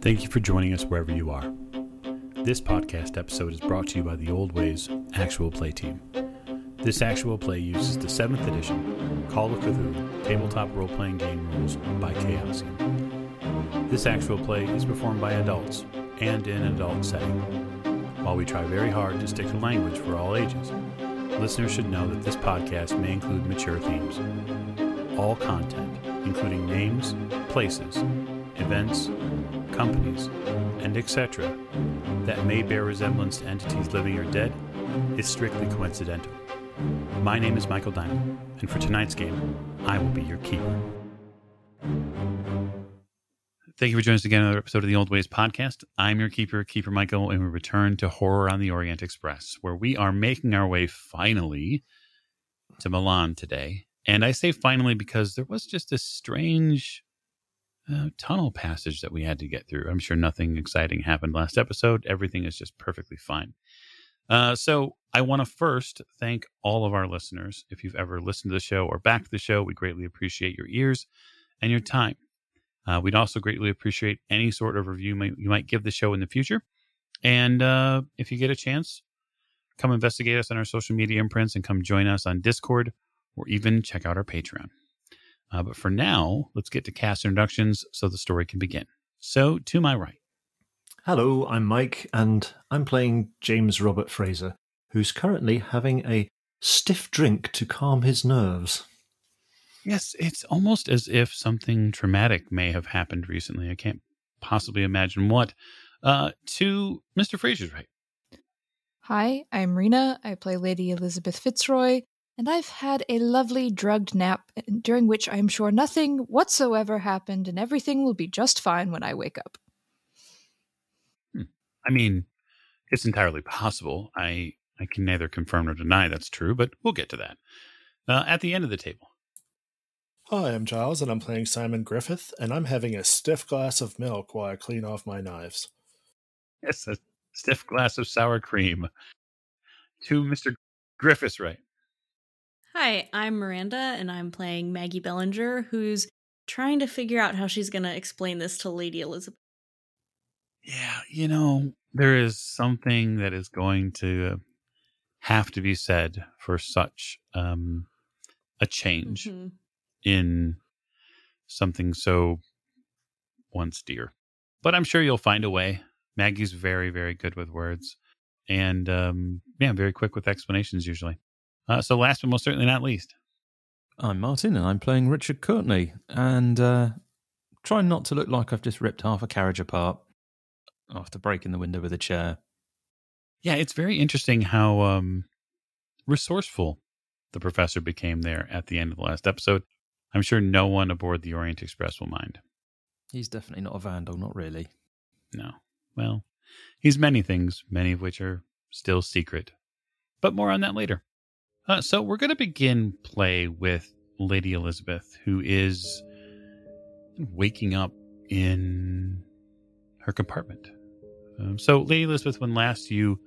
Thank you for joining us wherever you are. This podcast episode is brought to you by the Old Ways Actual Play team. This actual play uses the 7th edition Call of Cthulhu tabletop role-playing game rules by Chaosium. This actual play is performed by adults and in an adult setting. While we try very hard to stick to language for all ages, listeners should know that this podcast may include mature themes. All content, including names, places, events, companies, and etc., that may bear resemblance to entities living or dead, is strictly coincidental. My name is Michael Diamond, and for tonight's game, I will be your keeper. Thank you for joining us again on another episode of the Old Ways podcast. I'm your keeper, Keeper Michael, and we return to Horror on the Orient Express, where we are making our way finally to Milan today. And I say finally because there was just a strange tunnel passage that we had to get through. I'm sure nothing exciting happened last episode. Everything is just perfectly fine. So I want to first thank all of our listeners. If you've ever listened to the show or backed the show, we greatly appreciate your ears and your time. We'd also greatly appreciate any sort of review you might give the show in the future. And if you get a chance, come investigate us on our social media imprints and come join us on Discord or even check out our Patreon. But for now, let's get to cast introductions so the story can begin. So, to my right. Hello, I'm Mike, and I'm playing James Robert Fraser, who's currently having a stiff drink to calm his nerves. Yes, it's almost as if something traumatic may have happened recently. I can't possibly imagine what. To Mr. Fraser's right. Hi, I'm Rena. I play Lady Elizabeth Fitzroy, and I've had a lovely drugged nap during which I'm sure nothing whatsoever happened and everything will be just fine when I wake up. I mean, it's entirely possible. I can neither confirm nor deny that's true, but we'll get to that. At the end of the table. Hi, I'm Giles, and I'm playing Simon Griffith, and I'm having a stiff glass of milk while I clean off my knives. Yes, a stiff glass of sour cream. To Mr. Griffith's right. Hi, I'm Miranda, and I'm playing Maggie Bellinger, who's trying to figure out how she's going to explain this to Lady Elizabeth. Yeah, there is something that is going to have to be said for such a change in something so once dear. But I'm sure you'll find a way. Maggie's very, very good with words. And, very quick with explanations usually. So last but most certainly not least. I'm Martin, and I'm playing Richard Courtney. And trying not to look like I've just ripped half a carriage apart after breaking the window with a chair. Yeah, it's very interesting how resourceful the professor became there at the end of the last episode. I'm sure no one aboard the Orient Express will mind. He's definitely not a vandal, not really. No. Well, he's many things, many of which are still secret. But more on that later. So we're going to begin play with Lady Elizabeth, who is waking up in her compartment. So Lady Elizabeth, when last you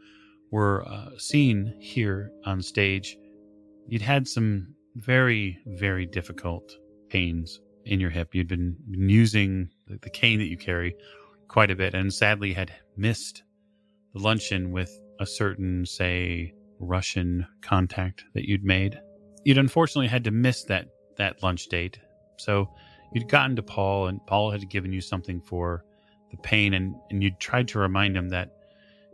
were seen here on stage, you'd had some very, very difficult pains in your hip. You'd been using the cane that you carry quite a bit, and sadly had missed the luncheon with a certain, say, Russian contact that you'd made. You'd unfortunately had to miss that lunch date. So you'd gotten to Paul, and Paul had given you something for the pain, and you'd tried to remind him that,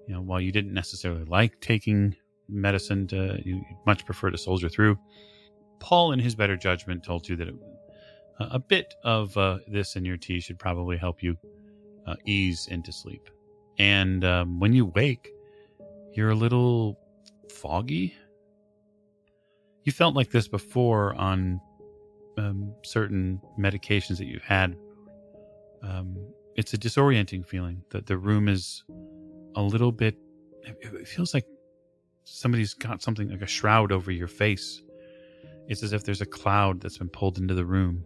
while you didn't necessarily like taking medicine, you'd much prefer to soldier through. Paul, in his better judgment, told you that a bit of this in your tea should probably help you ease into sleep. And when you wake, you're a little foggy. You felt like this before on certain medications that you've had. It's a disorienting feeling that the room is a little bit, it feels like somebody's got something like a shroud over your face. It's as if there's a cloud that's been pulled into the room.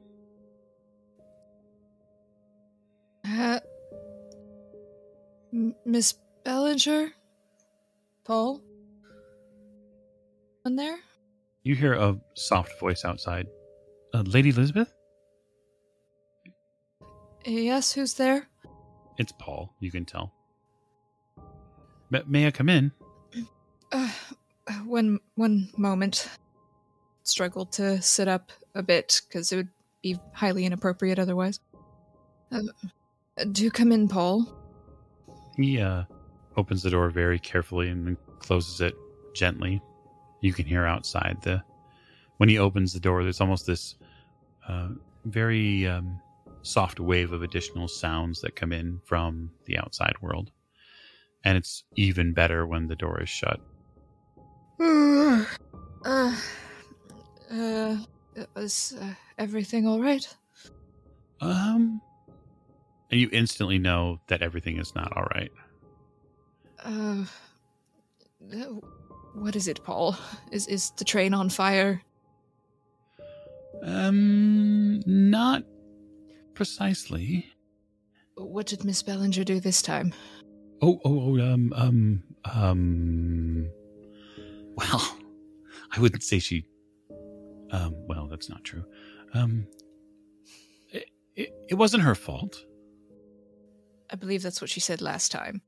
Miss Bellinger? Paul? In there? You hear a soft voice outside. Lady Elizabeth? Yes, who's there? It's Paul, you can tell. May I come in? One moment. Struggled to sit up a bit, because it would be highly inappropriate otherwise. Do come in, Paul. He opens the door very carefully and then closes it gently. You can hear outside when he opens the door, there's almost this very soft wave of additional sounds that come in from the outside world. And it's even better when the door is shut. Was everything all right? And you instantly know that everything is not all right. What is it, Paul? Is the train on fire? Not precisely. What did Miss Bellinger do this time? Well, I wouldn't say she, well, that's not true. It wasn't her fault. I believe that's what she said last time.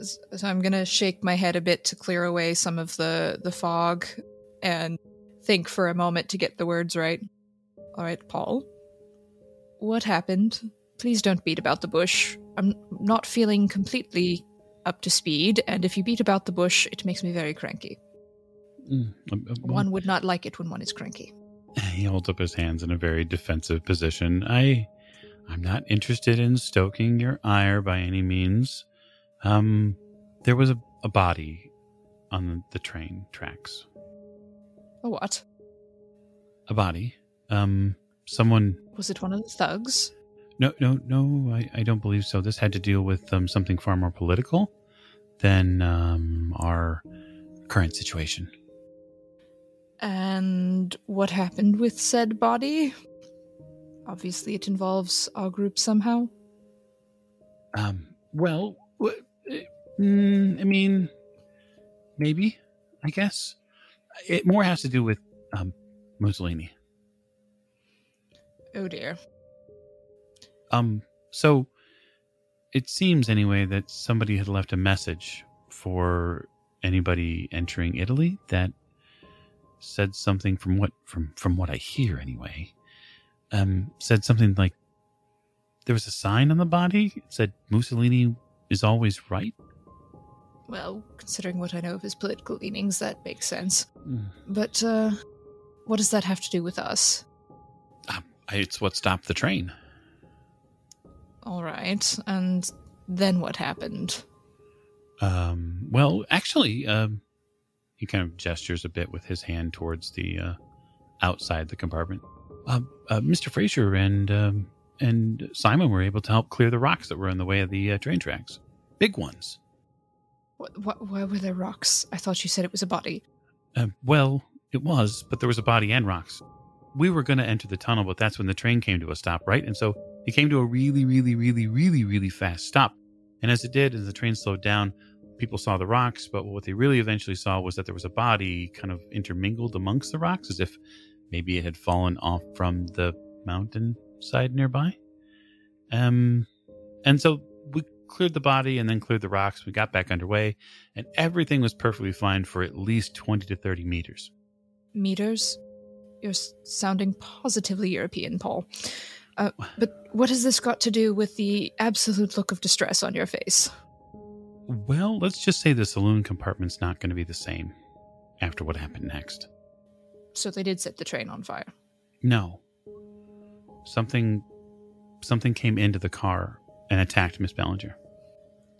So I'm gonna shake my head a bit to clear away some of the fog and think for a moment to get the words right. All right, Paul. What happened? Please don't beat about the bush. I'm not feeling completely up to speed, and if you beat about the bush, it makes me very cranky. One would not like it when one is cranky. He holds up his hands in a very defensive position. I'm not interested in stoking your ire by any means. There was a body on the train tracks. A what? A body. Someone... Was it one of the thugs? No, I don't believe so. This had to deal with something far more political than our current situation. And what happened with said body? Obviously it involves our group somehow. Well, I mean, maybe, I guess. It more has to do with Mussolini. Oh dear. So it seems anyway that somebody had left a message for anybody entering Italy that said something from what I hear anyway. Said something like there was a sign on the body. It said Mussolini is always right. Well, considering what I know of his political leanings, that makes sense. But what does that have to do with us? It's what stopped the train. All right, and then what happened? Well, actually, he kind of gestures a bit with his hand towards the outside the compartment. Mr. Fraser and Simon were able to help clear the rocks that were in the way of the train tracks. Big ones. Why were there rocks? I thought you said it was a body. Well, it was, but there was a body and rocks. We were going to enter the tunnel, but that's when the train came to a stop, right? And so it came to a really, really, really, really, really fast stop. And as it did, as the train slowed down, people saw the rocks, but what they really eventually saw was that there was a body kind of intermingled amongst the rocks, as if maybe it had fallen off from the mountainside nearby. And so we cleared the body and then cleared the rocks. We got back underway, and everything was perfectly fine for at least 20 to 30 meters. Meters? You're sounding positively European, Paul. But what has this got to do with the absolute look of distress on your face? Well, let's just say the saloon compartment's not going to be the same after what happened next. So they did set the train on fire? No. Something came into the car and attacked Miss Bellinger.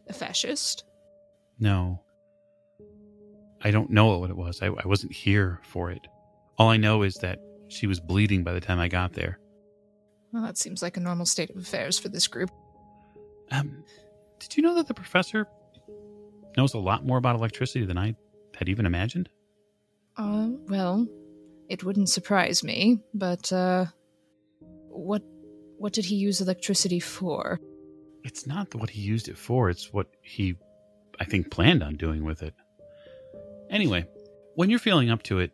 A fascist? No. I don't know what it was. I wasn't here for it. All I know is that she was bleeding by the time I got there. Well, that seems like a normal state of affairs for this group. Did you know that the professor knows a lot more about electricity than I had even imagined? Well, it wouldn't surprise me, but, what did he use electricity for? It's not what he used it for, it's what he, I think, planned on doing with it. Anyway, when you're feeling up to it,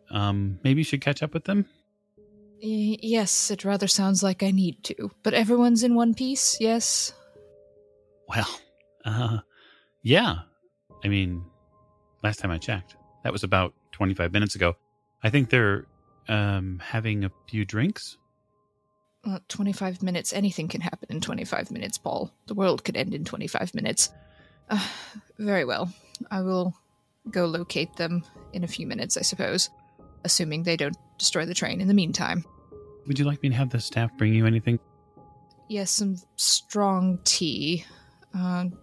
maybe you should catch up with them? Yes, it rather sounds like I need to. But everyone's in one piece, yes? Well, yeah. I mean, last time I checked, that was about 25 minutes ago. I think they're having a few drinks. 25 minutes. Anything can happen in 25 minutes, Paul. The world could end in 25 minutes. Very well. I will go locate them in a few minutes, I suppose, assuming they don't destroy the train in the meantime. Would you like me to have the staff bring you anything? Yes, some strong tea,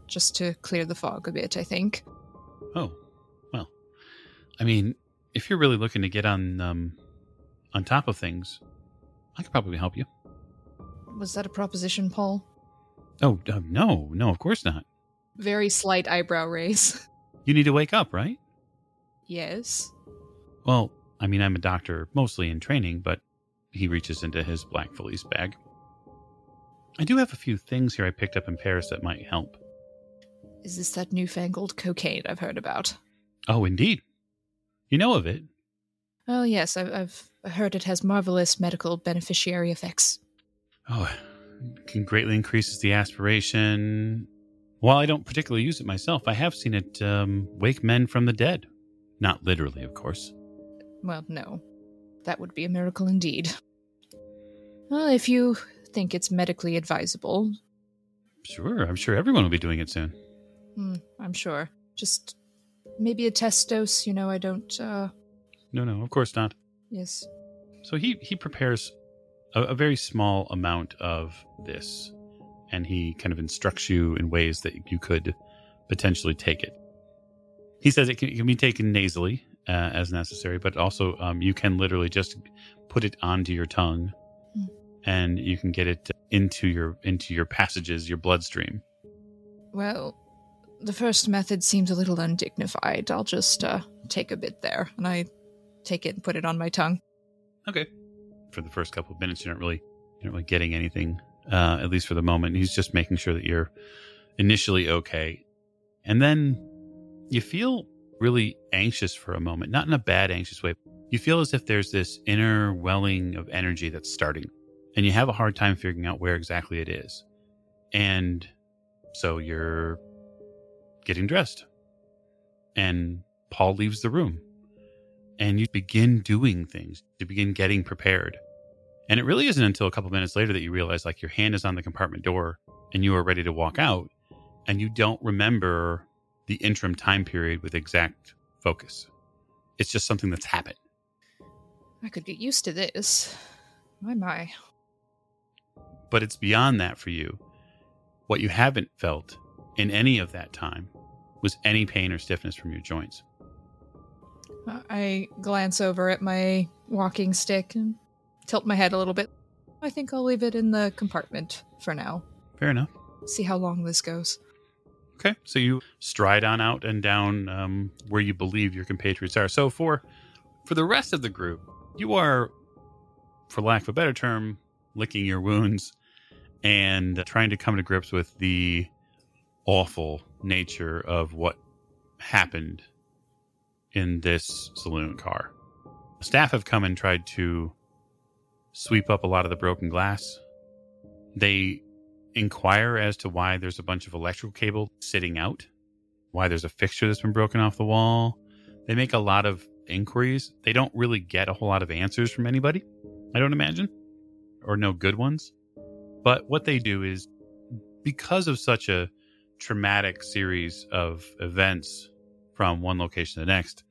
just to clear the fog a bit, I think. Oh, well. I mean, if you're really looking to get on top of things, I could probably help you. Was that a proposition, Paul? Oh, no, of course not. Very slight eyebrow raise. You need to wake up, right? Yes. Well, I mean, I'm a doctor, mostly in training, but he reaches into his black valise bag. I do have a few things here I picked up in Paris that might help. Is this that newfangled cocaine I've heard about? Oh, indeed. You know of it? Oh, yes, I've heard it has marvelous medical beneficiary effects. Oh, it can greatly increases the aspiration. While I don't particularly use it myself, I have seen it wake men from the dead. Not literally, of course. Well, no. That would be a miracle indeed. Well, if you think it's medically advisable. Sure, I'm sure everyone will be doing it soon. I'm sure. Just maybe a test dose, I don't, No, of course not. Yes. So he prepares a very small amount of this, and he kind of instructs you in ways that you could potentially take it. He says it can be taken nasally as necessary, but also you can literally just put it onto your tongue, and you can get it into your passages, your bloodstream. Well, the first method seems a little undignified. I'll just take a bit there, and I take it and put it on my tongue. Okay. For the first couple of minutes, you're not really getting anything, at least for the moment. He's just making sure that you're initially okay. And then you feel really anxious for a moment, not in a bad, anxious way. You feel as if there's this inner welling of energy that's starting, and you have a hard time figuring out where exactly it is. And so you're getting dressed, and Paul leaves the room. And you begin doing things, you begin getting prepared. And it really isn't until a couple minutes later that you realize, like, your hand is on the compartment door and you are ready to walk out, and you don't remember the interim time period with exact focus. It's just something that's happened. I could get used to this. My. But it's beyond that for you. What you haven't felt in any of that time was any pain or stiffness from your joints. I glance over at my walking stick and tilt my head a little bit. I think I'll leave it in the compartment for now. Fair enough. See how long this goes. Okay, so you stride on out and down where you believe your compatriots are. So for the rest of the group, you are, for lack of a better term, licking your wounds and trying to come to grips with the awful nature of what happened in this saloon car. Staff have come and tried to sweep up a lot of the broken glass. They inquire as to why there's a bunch of electrical cable sitting out, why there's a fixture that's been broken off the wall. They make a lot of inquiries. They don't really get a whole lot of answers from anybody, I don't imagine, or no good ones. But what they do is, because of such a traumatic series of events from one location to the next,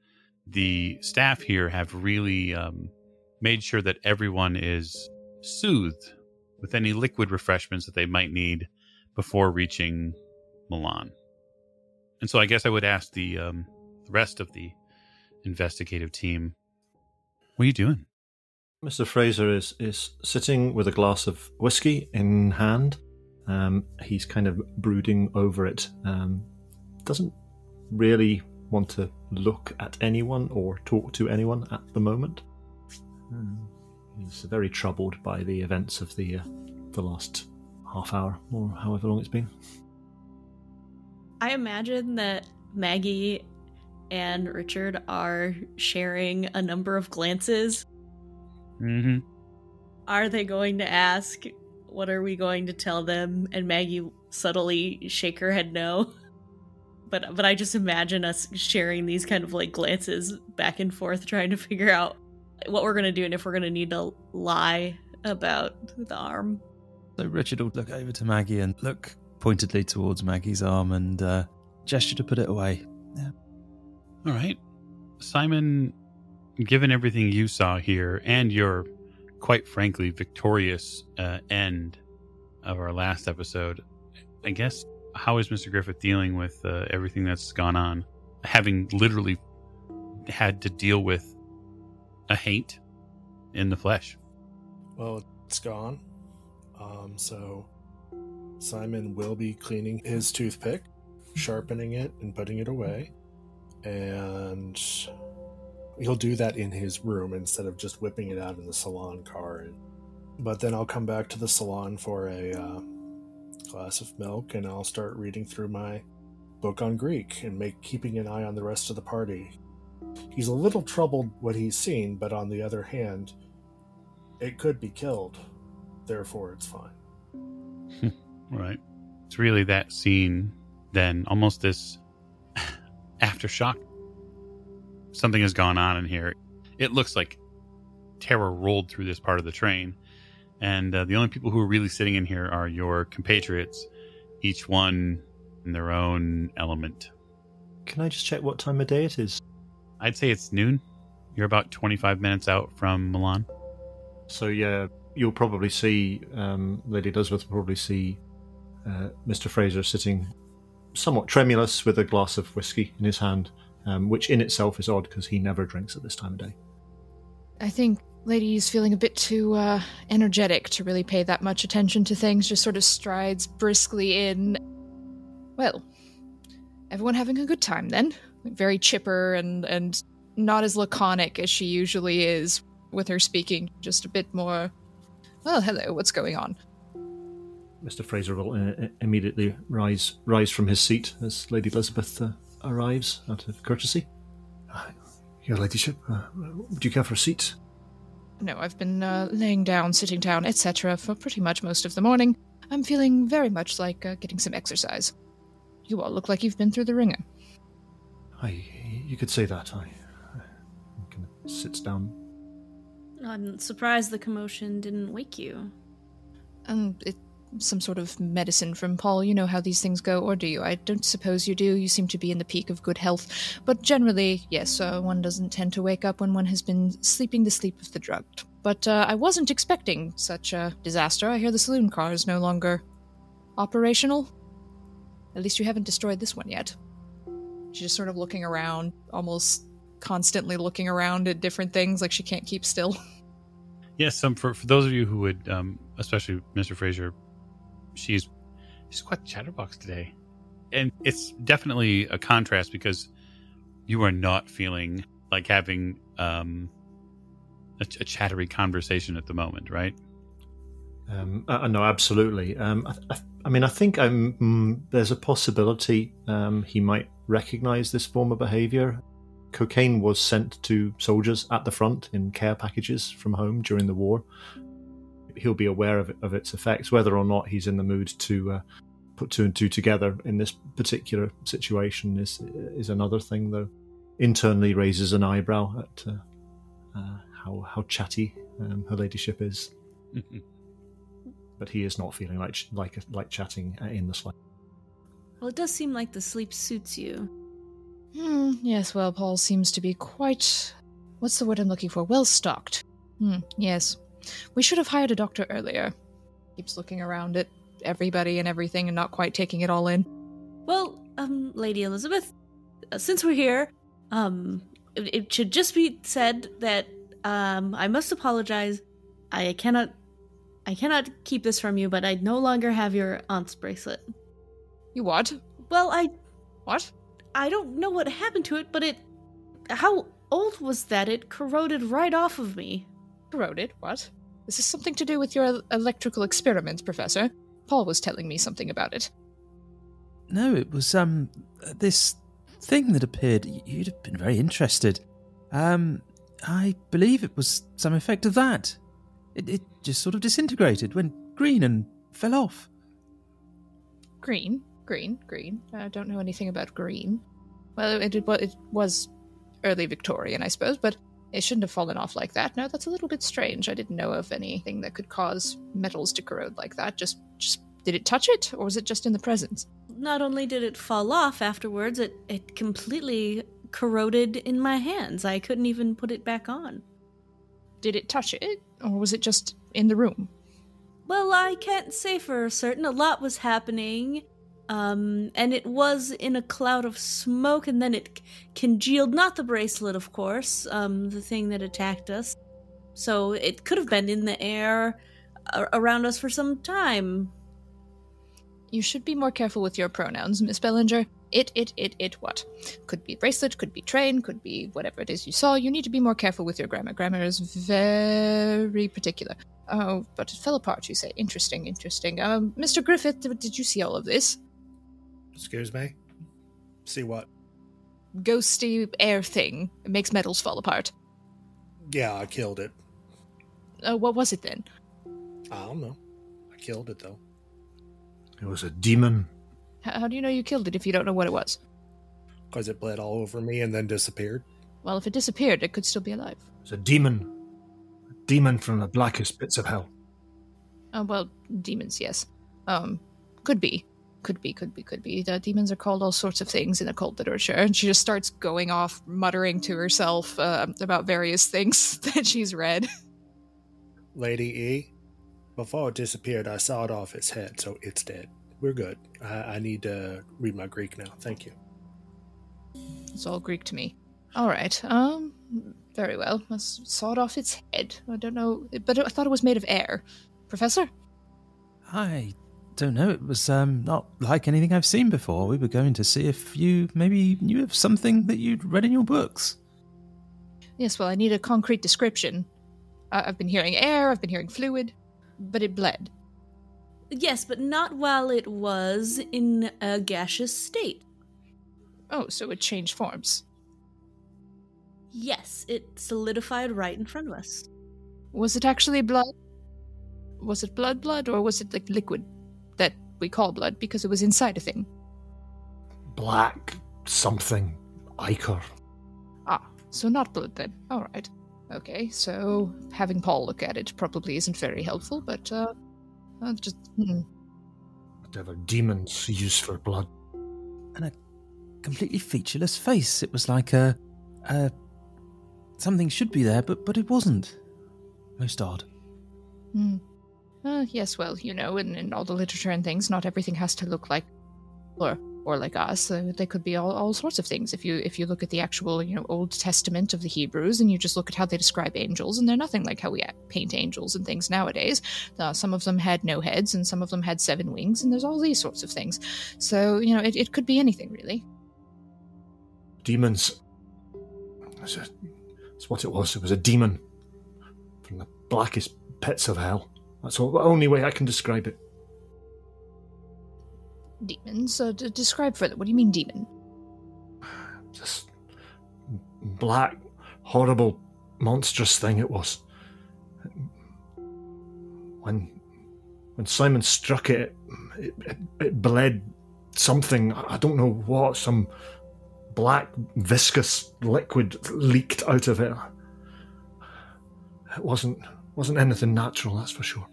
the staff here have really made sure that everyone is soothed with any liquid refreshments that they might need before reaching Milan. And so I guess I would ask the rest of the investigative team, what are you doing? Mr. Fraser is sitting with a glass of whiskey in hand. He's kind of brooding over it. Doesn't really want to look at anyone or talk to anyone at the moment. He's very troubled by the events of the last half hour or however long it's been. I imagine that Maggie and Richard are sharing a number of glances. Mm-hmm. Are they going to ask, What are we going to tell them? And Maggie subtly shake her head no. But I just imagine us sharing these kind of like glances back and forth, trying to figure out what we're going to do and if we're going to need to lie about the arm. So Richard will look over to Maggie and look pointedly towards Maggie's arm and gesture to put it away. Yeah. All right. Simon, given everything you saw here and your, quite frankly, victorious end of our last episode, I guess, how is Mr. Griffith dealing with everything that's gone on? Having literally had to deal with a hate in the flesh. Well, it's gone. So Simon will be cleaning his toothpick, sharpening it, and putting it away. And he'll do that in his room instead of just whipping it out in the salon car. But then I'll come back to the salon for a glass of milk, and I'll start reading through my book on Greek and keeping an eye on the rest of the party. He's a little troubled what he's seen, but on the other hand, it could be killed. Therefore, it's fine. Right. It's really that scene, then, almost this aftershock. Something has gone on in here. It looks like terror rolled through this part of the train. And the only people who are really sitting in here are your compatriots, each one in their own element. Can I just check what time of day it is? I'd say it's noon. You're about 25 minutes out from Milan. So yeah, you'll probably see, Lady Elizabeth will probably see Mr. Fraser sitting somewhat tremulous with a glass of whiskey in his hand, which in itself is odd because he never drinks at this time of day. I think Lady's feeling a bit too energetic to really pay that much attention to things, just sort of strides briskly in. Well, everyone having a good time then? Very chipper and not as laconic as she usually is with her speaking, just a bit more, well, hello, what's going on? Mr. Fraser will immediately rise from his seat as Lady Elizabeth arrives out of courtesy. Your ladyship, would you care for a seat? No, I've been laying down, sitting down, etc. for pretty much most of the morning. I'm feeling very much like getting some exercise. You all look like you've been through the ringer. You could say that. I kind of sits down. I'm surprised the commotion didn't wake you. It's some sort of medicine from Paul. You know how these things go, or do you? I don't suppose you do. You seem to be in the peak of good health. But generally, yes, one doesn't tend to wake up when one has been sleeping the sleep of the drugged. But I wasn't expecting such a disaster. I hear the saloon car is no longer operational. At least you haven't destroyed this one yet. She's just sort of looking around, almost constantly looking around at different things, like she can't keep still. Yes, for those of you who would, especially Mr. Fraser, she's quite the chatterbox today. And it's definitely a contrast because you are not feeling like having a chattery conversation at the moment, right? No, absolutely. I think there's a possibility he might recognize this form of behavior. Cocaine was sent to soldiers at the front in care packages from home during the war. He'll be aware of its effects. Whether or not he's in the mood to put two and two together in this particular situation is another thing, though. Internally raises an eyebrow at how chatty her ladyship is. But he is not feeling like chatting in the slightest. Well, it does seem like the sleep suits you. Yes, well, Paul seems to be quite... What's the word I'm looking for? Well-stocked. Yes. We should have hired a doctor earlier. Keeps looking around at everybody and everything and not quite taking it all in. Well, Lady Elizabeth, since we're here, it should just be said that I must apologize. I cannot keep this from you, but I no longer have your aunt's bracelet. You what? Well, What? I don't know what happened to it, but how old was that? It corroded right off of me. Corroded? What? Is this something to do with your electrical experiments, Professor? Paul was telling me something about it. No, it was this thing that appeared. You'd have been very interested. I believe it was some effect of that. It just sort of disintegrated, went green and fell off. Green. I don't know anything about green. Well, it was early Victorian, I suppose, but it shouldn't have fallen off like that. No, that's a little bit strange. I didn't know of anything that could cause metals to corrode like that. Just did it touch it, or was it just in the presence? Not only did it fall off afterwards, it completely corroded in my hands. I couldn't even put it back on. Did it touch it, or was it just in the room? Well, I can't say for certain. A lot was happening, and it was in a cloud of smoke, and then it congealed. Not the bracelet, of course, the thing that attacked us. So it could have been in the air around us for some time. You should be more careful with your pronouns, Miss Bellinger. It what? Could be bracelet, could be train, could be whatever it is you saw. You need to be more careful with your grammar. Grammar is very particular. Oh, but it fell apart, you say. Interesting. Mr. Griffith, did you see all of this? Excuse me? See what? Ghosty air thing. It makes metals fall apart. Yeah, I killed it. What was it then? I don't know. I killed it, though. It was a demon. How do you know you killed it if you don't know what it was? Because it bled all over me and then disappeared. Well, if it disappeared, it could still be alive. It was a demon. A demon from the blackest pits of hell. Well, demons, yes. Could be. The demons are called all sorts of things in occult literature, and she just starts going off, muttering to herself about various things that she's read. Lady E, before it disappeared, I sawed off its head, so it's dead. We're good. I need to read my Greek now. Thank you. It's all Greek to me. All right. Very well. I sawed off its head. I don't know, but I thought it was made of air. Professor? I don't know. It was not like anything I've seen before. We were going to see if you maybe knew of something that you'd read in your books. Yes, well, I need a concrete description. I've been hearing air, I've been hearing fluid, but it bled. Yes, but not while it was in a gaseous state. Oh, so it changed forms. Yes, it solidified right in front of us. Was it actually blood? Was it blood, or was it like liquid that we call blood because it was inside a thing? Black something. Ichor. Ah, so not blood then. All right. Okay, so having Paul look at it probably isn't very helpful, but Whatever demons use for blood. And a completely featureless face. It was like something should be there, but it wasn't. Most odd. Yes, well, in all the literature and things, not everything has to look like or like us. They could be all sorts of things. If you look at the actual, Old Testament of the Hebrews, and you just look at how they describe angels, and they're nothing like how we paint angels and things nowadays. Some of them had no heads, and some of them had 7 wings, and there's all these sorts of things. So, it could be anything, really. Demons. That's what it was. It was a demon from the blackest pits of hell. That's the only way I can describe it. Demons? Describe further. What do you mean, demon? This black, horrible, monstrous thing it was. When Simon struck it bled something. I don't know what. Some black, viscous liquid leaked out of it. It wasn't anything natural, that's for sure.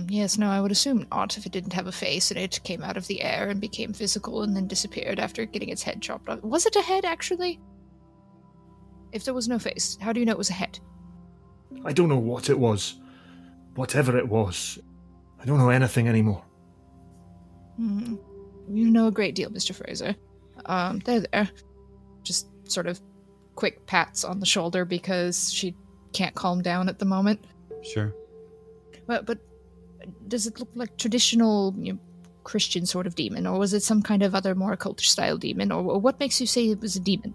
Yes, no, I would assume not if it didn't have a face and it came out of the air and became physical and then disappeared after getting its head chopped off. Was it a head, actually? If there was no face, how do you know it was a head? I don't know what it was. Whatever it was. I don't know anything anymore. You know a great deal, Mr. Fraser. There. Just sort of quick pats on the shoulder because she can't calm down at the moment. Sure. But does it look like traditional Christian sort of demon, or was it some kind of other more occultish style demon, or what makes you say it was a demon?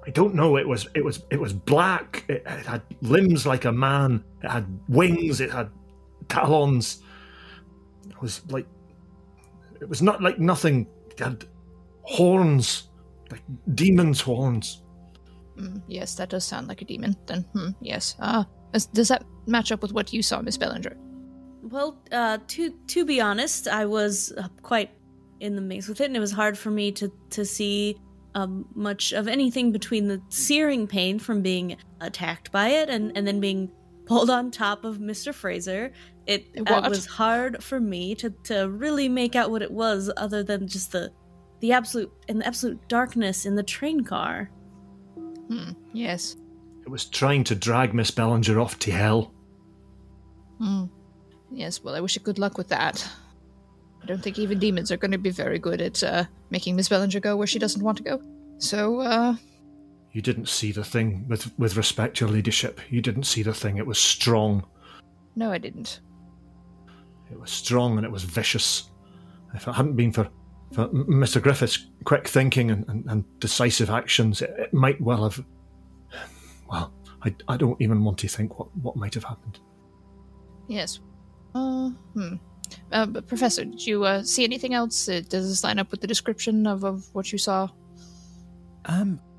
I don't know. It was black. It had limbs like a man. It had wings. It had talons. It was not like nothing. It had horns, like demon's horns. Yes, that does sound like a demon. Then, yes. Does that match up with what you saw, Miss Bellinger? Well, to be honest, I was quite in the mix with it, and it was hard for me to see much of anything between the searing pain from being attacked by it and then being pulled on top of Mr. Fraser. It was hard for me to really make out what it was, other than just the absolute darkness in the train car. Yes. It was trying to drag Miss Bellinger off to hell. Yes, well, I wish you good luck with that. I don't think even demons are going to be very good at making Miss Bellinger go where she doesn't want to go. So, You didn't see the thing, with respect, your ladyship. You didn't see the thing. It was strong. No, I didn't. It was strong and it was vicious. If it hadn't been for Mr. Griffith's quick thinking and decisive actions, it might well have... Well, I don't even want to think what might have happened. Yes. But Professor, did you see anything else? Does this line up with the description of what you saw?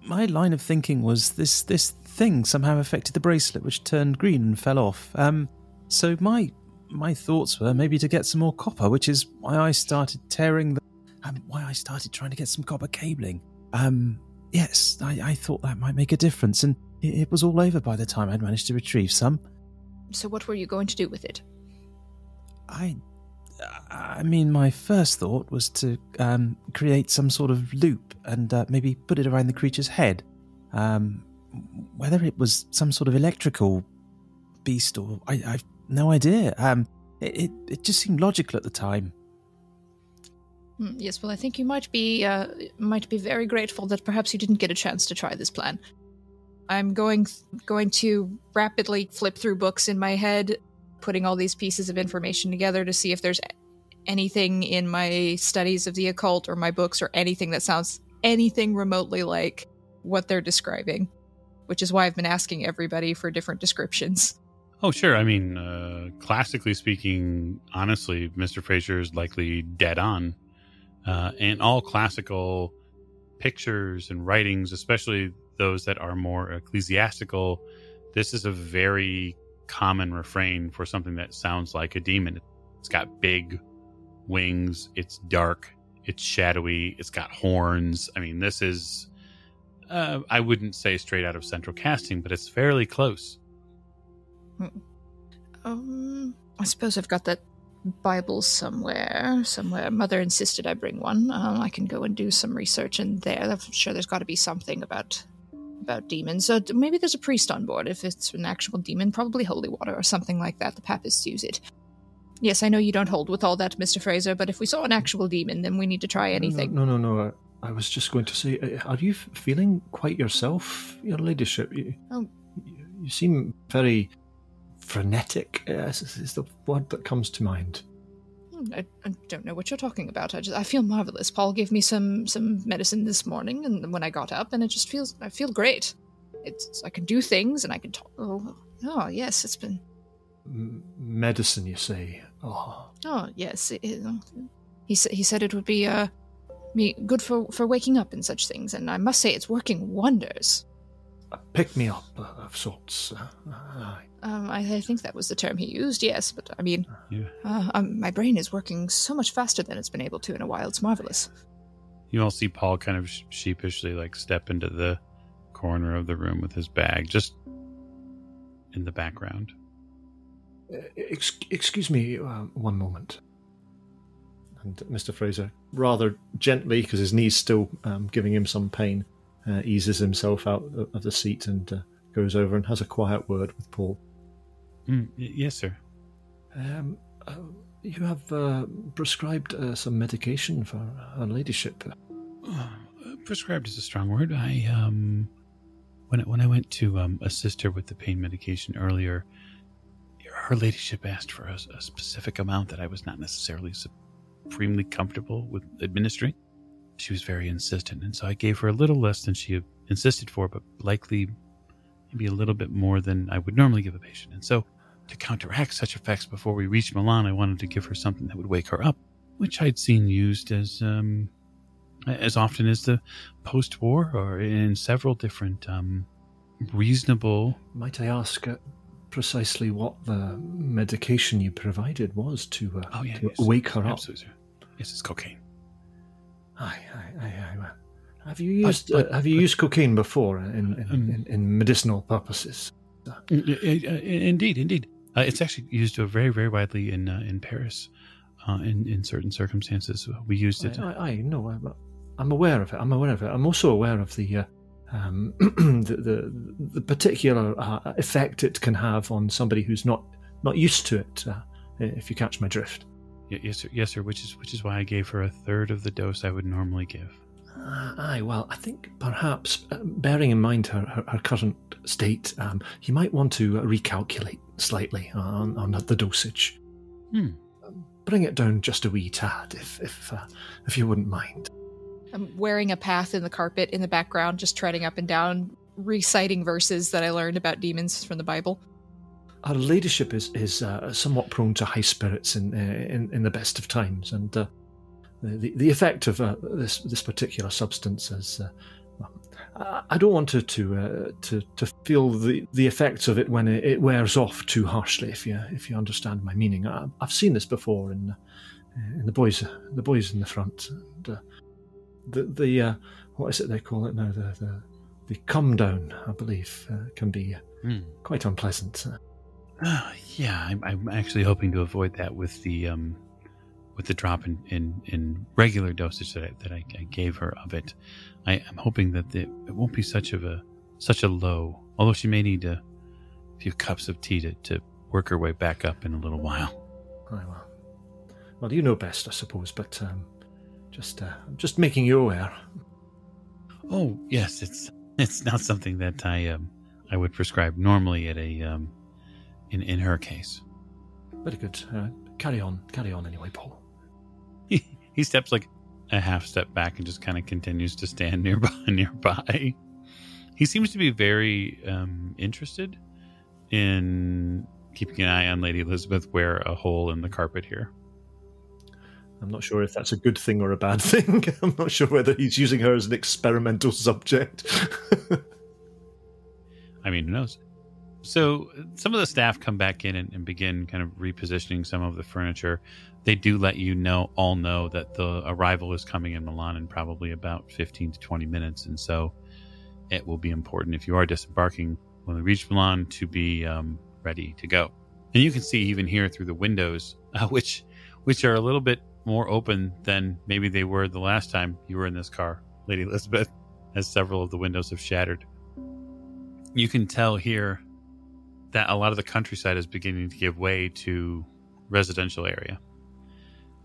My line of thinking was this thing somehow affected the bracelet, which turned green and fell off. So my thoughts were maybe to get some more copper, which is why I started trying to get some copper cabling. Yes, I thought that might make a difference, and it was all over by the time I'd managed to retrieve some. So what were you going to do with it? I mean, my first thought was to create some sort of loop and maybe put it around the creature's head. Whether it was some sort of electrical beast or... I've no idea. It just seemed logical at the time. Yes, well, I think you might be very grateful that perhaps you didn't get a chance to try this plan. I'm going to rapidly flip through books in my head, putting all these pieces of information together to see if there's anything in my studies of the occult or my books or anything that sounds anything remotely like what they're describing, which is why I've been asking everybody for different descriptions. Oh, sure. I mean, classically speaking, honestly, Mr. Fraser is likely dead on. And all classical pictures and writings, especially those that are more ecclesiastical, this is a very common refrain for something that sounds like a demon. It's got big wings, it's dark, it's shadowy, it's got horns. I mean, this is, I wouldn't say straight out of Central Casting, but it's fairly close. I suppose I've got that Bible somewhere. Mother insisted I bring one. I can go and do some research in there. I'm sure there's got to be something about demons. So maybe there's a priest on board. If it's an actual demon, probably holy water or something like that. The Papists use it. Yes, I know you don't hold with all that, Mr. Fraser, but if we saw an actual demon, then we need to try anything. No. I was just going to say, are you feeling quite yourself, your ladyship? You seem very frenetic, is the word that comes to mind. I don't know what you're talking about. I feel marvelous. Paul gave me some medicine this morning, and when I got up, and I feel great. I can do things, and I can talk. Oh yes, it's been... Medicine, you say? Oh yes. He said it would be good for waking up and such things, and I must say it's working wonders. Pick me up of sorts. I think that was the term he used, yes, but I mean, yeah. My brain is working so much faster than it's been able to in a while. It's marvelous. You all see Paul kind of sheepishly step into the corner of the room with his bag, just in the background. Excuse me one moment. And Mr. Fraser, rather gently, because his knee's still giving him some pain, eases himself out of the seat and goes over and has a quiet word with Paul. Yes, sir. You have prescribed some medication for her ladyship. Prescribed is a strong word. When I went to assist her with the pain medication earlier, her ladyship asked for a specific amount that I was not necessarily supremely comfortable with administering. She was very insistent, and so I gave her a little less than she insisted for, but likely maybe a little bit more than I would normally give a patient. And so, to counteract such effects before we reached Milan, I wanted to give her something that would wake her up, which I'd seen used as often as the post-war or in several different reasonable... Might I ask, precisely what the medication you provided was to Yes. wake her up? Absolutely, sir. Yes, it's cocaine. Aye. Well, have you used cocaine before in medicinal purposes? Indeed. It's actually used very, very widely in Paris. In certain circumstances, we used it. I know. I'm aware of it. I'm also aware of the the particular effect it can have on somebody who's not used to it. If you catch my drift. Yes, sir. Which is why I gave her a third of the dose I would normally give. Well, I think perhaps, bearing in mind her current state, you might want to recalculate slightly on the dosage. Bring it down just a wee tad, if you wouldn't mind. I'm wearing a path in the carpet in the background, just treading up and down, reciting verses that I learned about demons from the Bible. Our ladyship is somewhat prone to high spirits in the best of times, and the effect of this particular substance is. I don't want her to feel the effects of it when it wears off too harshly. If you understand my meaning, I've seen this before in the boys in the front. And, the what is it they call it now? The come down, I believe, can be quite unpleasant. Yeah, I'm actually hoping to avoid that with the drop in regular dosage that I gave her of it. I'm hoping that it won't be such a low. Although she may need a few cups of tea to work her way back up in a little while. Well, you know best, I suppose. But just making you aware. Oh yes, it's not something that I would prescribe normally at a in her case. Very good. Carry on anyway, Paul. He steps like a half step back and just kind of continues to stand nearby. He seems to be very interested in keeping an eye on Lady Elizabeth wear a hole in the carpet here. I'm not sure if that's a good thing or a bad thing. I'm not sure whether he's using her as an experimental subject. I mean, who knows? So some of the staff come back in and begin kind of repositioning some of the furniture. They do let you all know that the arrival is coming in Milan in probably about 15 to 20 minutes. And so it will be important if you are disembarking when we reach Milan to be ready to go. And you can see even here through the windows, which are a little bit more open than maybe they were the last time you were in this car, Lady Elizabeth, as several of the windows have shattered. You can tell here that a lot of the countryside is beginning to give way to residential area.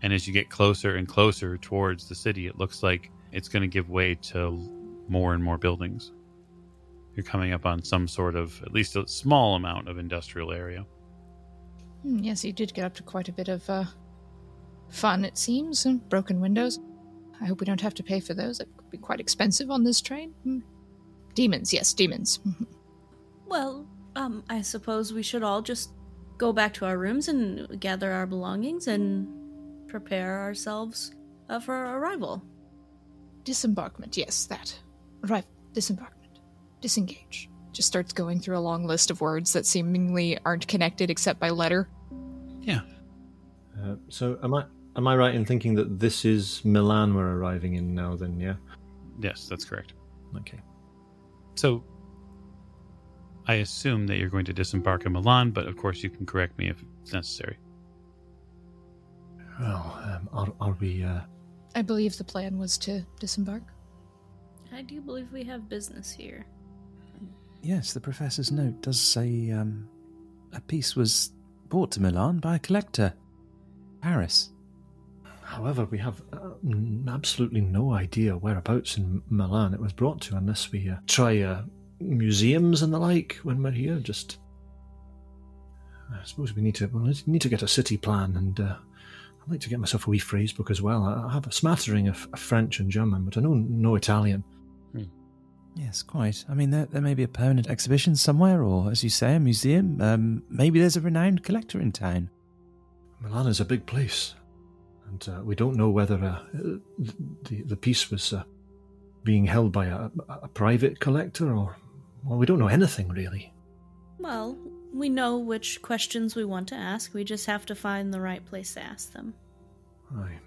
And as you get closer and closer towards the city, it looks like it's going to give way to more and more buildings. You're coming up on some sort of, at least a small amount of industrial area. Yes, you did get up to quite a bit of fun, it seems, and broken windows. I hope we don't have to pay for those. It could be quite expensive on this train. Demons, yes, demons. Well, I suppose we should all just go back to our rooms and gather our belongings and prepare ourselves for our arrival. Disembarkment, yes, that. Arrival, disembarkment, disengage. Just starts going through a long list of words that seemingly aren't connected except by letter. Yeah. So am I right in thinking that this is Milan we're arriving in now then, yeah? Yes, that's correct. Okay. So I assume that you're going to disembark in Milan, but of course you can correct me if it's necessary. Well, are we... I believe the plan was to disembark. I do believe we have business here. Yes, the professor's note does say a piece was brought to Milan by a collector. Paris. However, we have absolutely no idea whereabouts in Milan it was brought to unless we try museums and the like when we're here. Just, I suppose we need to get a city plan, and I'd like to get myself a wee phrase book as well. I have a smattering of French and German, but I know no Italian. Yes, quite. I mean, there may be a permanent exhibition somewhere, or, as you say, a museum. Maybe there's a renowned collector in town. Milan is a big place, and we don't know whether the piece was being held by a private collector, or... Well, we don't know anything, really. Well, We know which questions we want to ask. We just have to find the right place to ask them. Aye.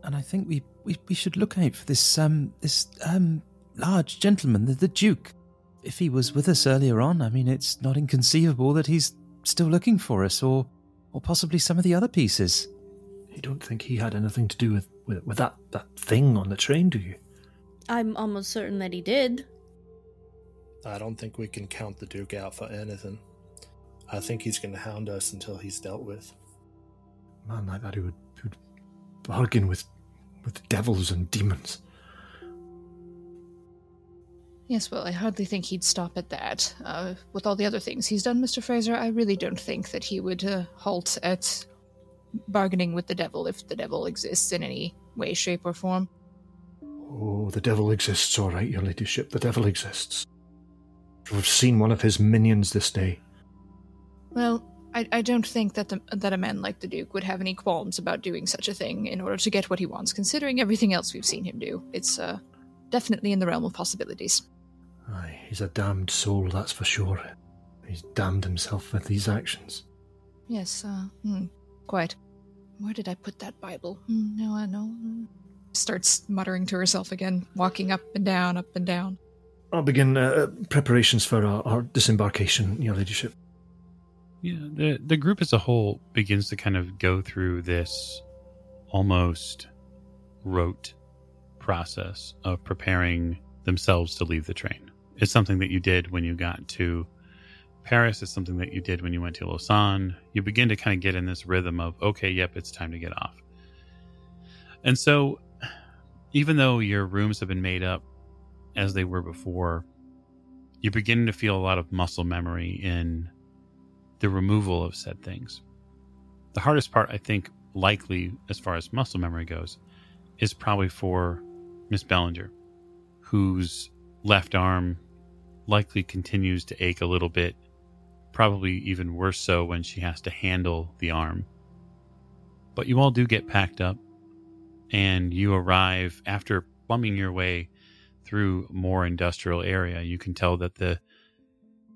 And I think we should look out for this large gentleman, the Duke. If he was with us earlier on, I mean, it's not inconceivable that he's still looking for us, or possibly some of the other pieces. You don't think he had anything to do with that thing on the train, do you? I'm almost certain that he did. I don't think we can count the Duke out for anything. I think he's going to hound us until he's dealt with. Man like that who would bargain with devils and demons. Yes, well, I hardly think he'd stop at that. With all the other things he's done, Mr. Fraser, I really don't think that he would halt at bargaining with the devil if the devil exists in any way, shape, or form. Oh, the devil exists, all right, your ladyship. The devil exists. We've seen one of his minions this day. Well, I don't think that that a man like the Duke would have any qualms about doing such a thing in order to get what he wants, considering everything else we've seen him do. It's definitely in the realm of possibilities. Aye, he's a damned soul, that's for sure. He's damned himself with these actions. Yes, quite. Where did I put that Bible? Now I know. Starts muttering to herself again, walking up and down, up and down. I'll begin preparations for our disembarkation, your ladyship. Yeah, the group as a whole begins to kind of go through this almost rote process of preparing themselves to leave the train. It's something that you did when you got to Paris. It's something that you did when you went to Lausanne. You begin to kind of get in this rhythm of, okay, yep, it's time to get off. And so, even though your rooms have been made up as they were before, you're beginning to feel a lot of muscle memory in the removal of said things. The hardest part, I think, likely, as far as muscle memory goes, is probably for Miss Bellinger, whose left arm likely continues to ache a little bit, probably even worse so when she has to handle the arm. But you all do get packed up, and you arrive after bumming your way through more industrial area. You can tell that the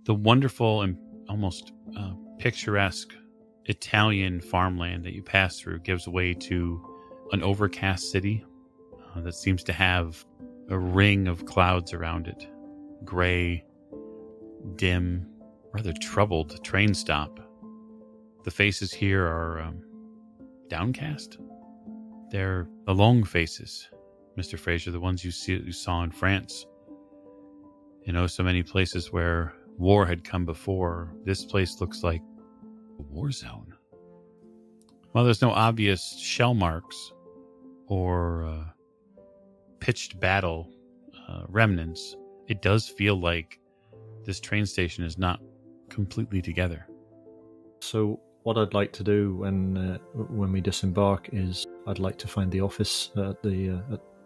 wonderful and almost picturesque Italian farmland that you pass through gives way to an overcast city that seems to have a ring of clouds around it. Gray, dim, rather troubled train stop. The faces here are downcast. They're the long faces, Mr. Fraser, the ones you saw in France. You know, so many places where war had come before. This place looks like a war zone. While there's no obvious shell marks or pitched battle remnants, it does feel like this train station is not completely together. So what I'd like to do when we disembark is I'd like to find the office at the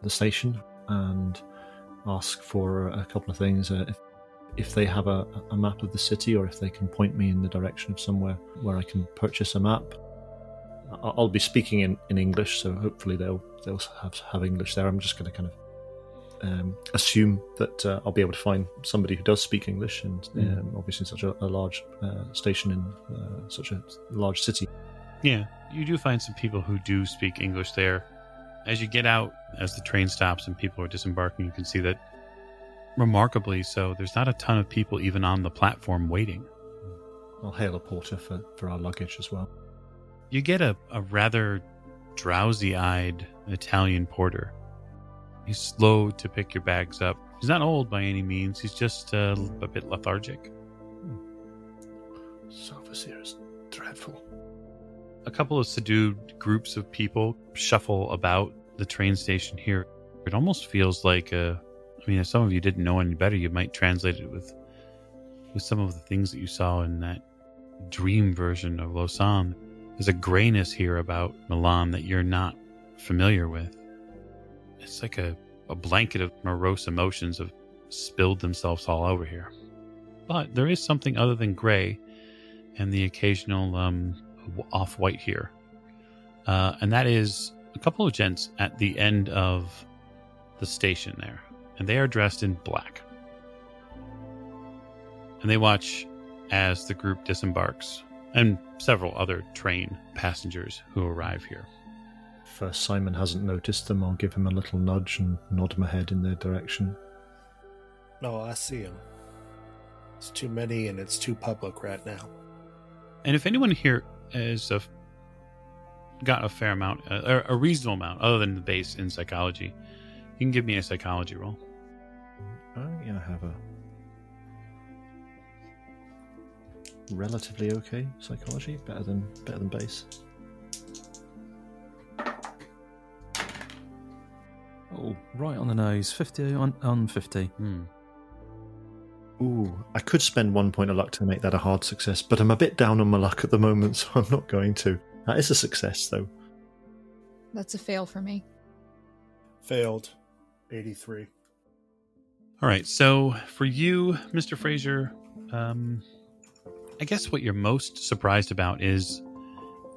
station and ask for a couple of things. If they have a map of the city, or if they can point me in the direction of somewhere where I can purchase a map. I'll be speaking in English, so hopefully they'll have English there. I'm just going to kind of assume that I'll be able to find somebody who does speak English, and obviously such a large station in such a large city. Yeah, you do find some people who do speak English there. As you get out, as the train stops and people are disembarking, you can see that, remarkably so, there's not a ton of people even on the platform waiting. I'll hail a porter for our luggage as well. You get a rather drowsy-eyed Italian porter. He's slow to pick your bags up. He's not old by any means. He's just a bit lethargic. Service is dreadful. A couple of subdued groups of people shuffle about the train station here. It almost feels like if some of you didn't know any better, you might translate it with some of the things that you saw in that dream version of Lausanne. There's a grayness here about Milan that you're not familiar with. It's like a blanket of morose emotions have spilled themselves all over here. But there is something other than gray and the occasional off-white here. And that is a couple of gents at the end of the station there. And they are dressed in black. And they watch as the group disembarks, and several other train passengers who arrive here. If Simon hasn't noticed them, I'll give him a little nudge and nod my head in their direction. No, I see him. It's too many and it's too public right now. And if anyone here has got a fair amount, or a reasonable amount, other than the base in psychology, you can give me a psychology roll. I have a relatively okay psychology, better than base. Oh, right on the nose. 50 on 50. Ooh, I could spend 1 point of luck to make that a hard success, but I'm a bit down on my luck at the moment, so I'm not going to. That is a success, though. That's a fail for me. Failed. 83. All right, so for you, Mr. Fraser, I guess what you're most surprised about is